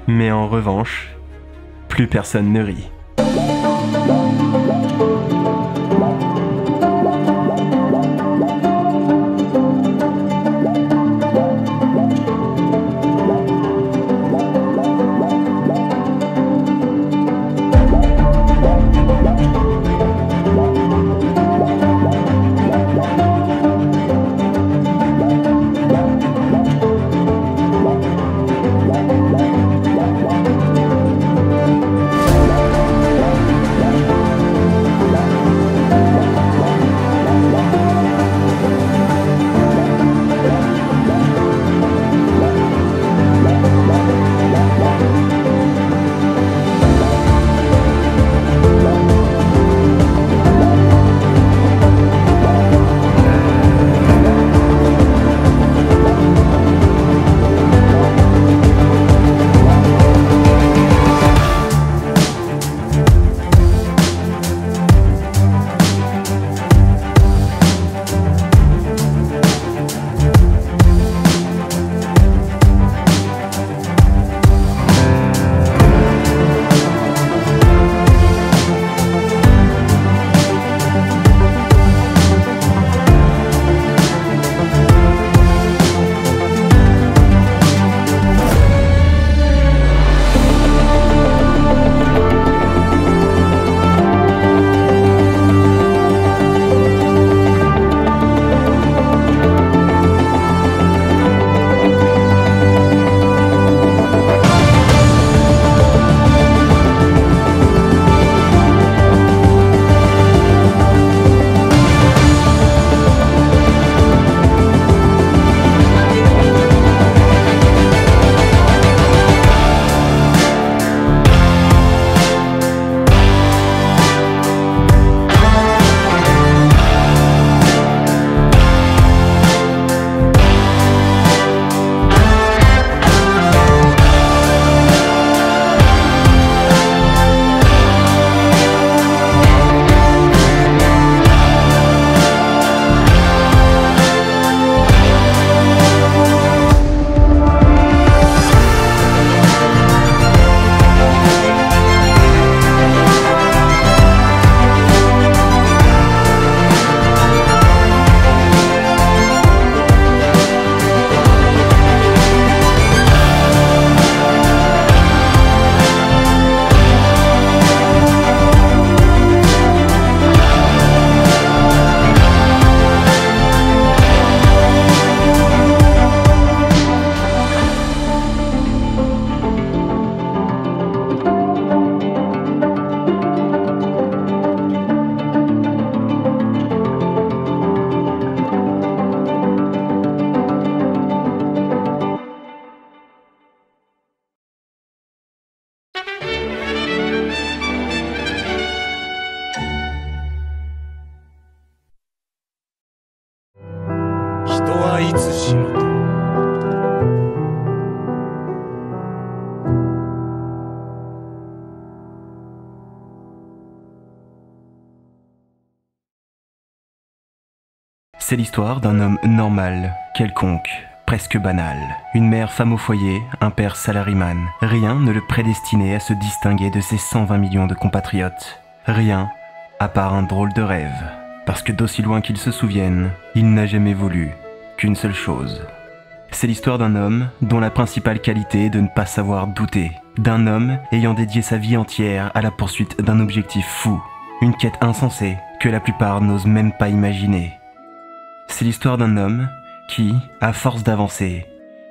Mais en revanche, plus personne ne rit. C'est l'histoire d'un homme normal, quelconque, presque banal. Une mère femme au foyer, un père salariman. Rien ne le prédestinait à se distinguer de ses 120 millions de compatriotes. Rien, à part un drôle de rêve. Parce que d'aussi loin qu'il se souvienne, il n'a jamais voulu qu'une seule chose. C'est l'histoire d'un homme dont la principale qualité est de ne pas savoir douter. D'un homme ayant dédié sa vie entière à la poursuite d'un objectif fou. Une quête insensée que la plupart n'osent même pas imaginer. C'est l'histoire d'un homme qui, à force d'avancer,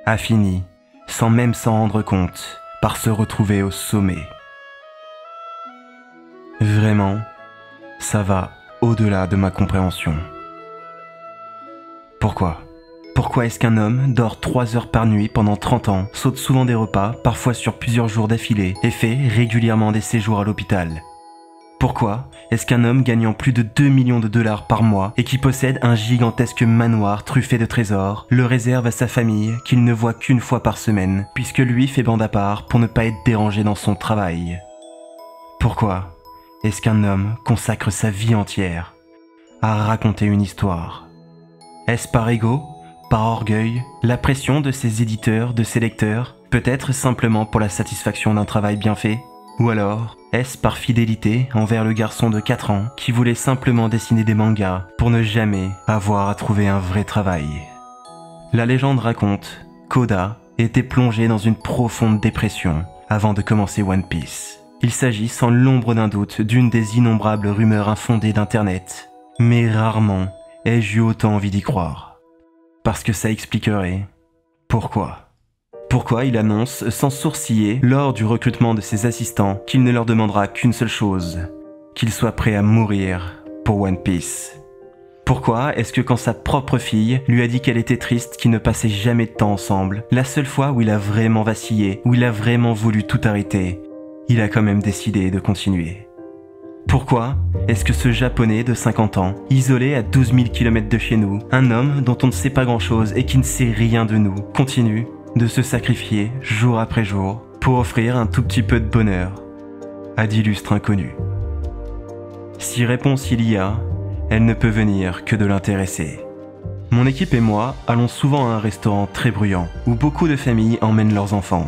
a fini, sans même s'en rendre compte, par se retrouver au sommet. Vraiment, ça va au-delà de ma compréhension. Pourquoi ? Pourquoi est-ce qu'un homme dort 3 heures par nuit pendant 30 ans, saute souvent des repas, parfois sur plusieurs jours d'affilée, et fait régulièrement des séjours à l'hôpital ? Pourquoi est-ce qu'un homme gagnant plus de 2 millions de dollars par mois et qui possède un gigantesque manoir truffé de trésors le réserve à sa famille qu'il ne voit qu'une fois par semaine, puisque lui fait bande à part pour ne pas être dérangé dans son travail ? Pourquoi est-ce qu'un homme consacre sa vie entière à raconter une histoire ? Est-ce par ego ? Par orgueil, la pression de ses éditeurs, de ses lecteurs, peut-être simplement pour la satisfaction d'un travail bien fait? Ou alors, est-ce par fidélité envers le garçon de 4 ans qui voulait simplement dessiner des mangas pour ne jamais avoir à trouver un vrai travail? La légende raconte qu'Oda était plongé dans une profonde dépression avant de commencer One Piece. Il s'agit sans l'ombre d'un doute d'une des innombrables rumeurs infondées d'Internet, mais rarement ai-je eu autant envie d'y croire. Parce que ça expliquerait pourquoi. Pourquoi il annonce sans sourciller lors du recrutement de ses assistants qu'il ne leur demandera qu'une seule chose, qu'il soit prêt à mourir pour One Piece. Pourquoi est-ce que quand sa propre fille lui a dit qu'elle était triste qu'ils ne passaient jamais de temps ensemble, la seule fois où il a vraiment vacillé, où il a vraiment voulu tout arrêter, il a quand même décidé de continuer? Pourquoi est-ce que ce japonais de 50 ans, isolé à 12 000 km de chez nous, un homme dont on ne sait pas grand-chose et qui ne sait rien de nous, continue de se sacrifier jour après jour pour offrir un tout petit peu de bonheur à d'illustres inconnus? Si réponse il y a, elle ne peut venir que de l'intéresser. Mon équipe et moi allons souvent à un restaurant très bruyant où beaucoup de familles emmènent leurs enfants.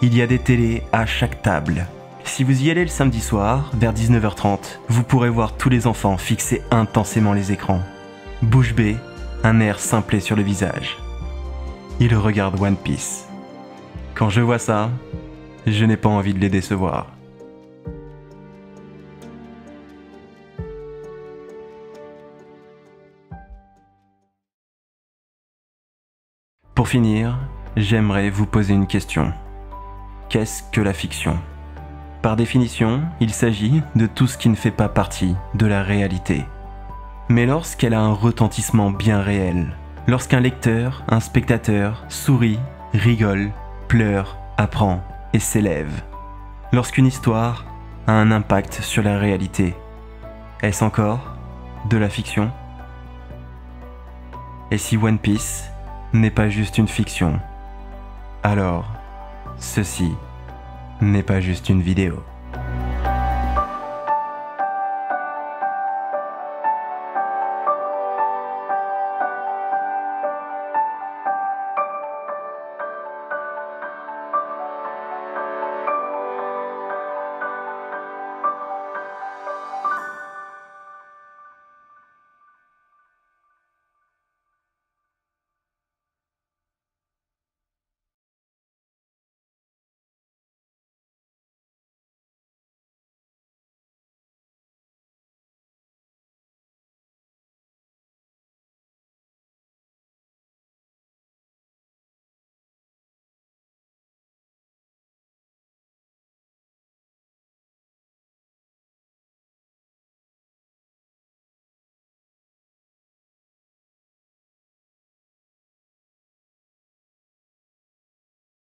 Il y a des télés à chaque table. Si vous y allez le samedi soir, vers 19h30, vous pourrez voir tous les enfants fixer intensément les écrans. Bouche bée, un air simplé sur le visage. Ils regardent One Piece. Quand je vois ça, je n'ai pas envie de les décevoir. Pour finir, j'aimerais vous poser une question. Qu'est-ce que la fiction ? Par définition, il s'agit de tout ce qui ne fait pas partie de la réalité. Mais lorsqu'elle a un retentissement bien réel, lorsqu'un lecteur, un spectateur, sourit, rigole, pleure, apprend et s'élève, lorsqu'une histoire a un impact sur la réalité, est-ce encore de la fiction ? Et si One Piece n'est pas juste une fiction, alors ceci n'est pas juste une vidéo.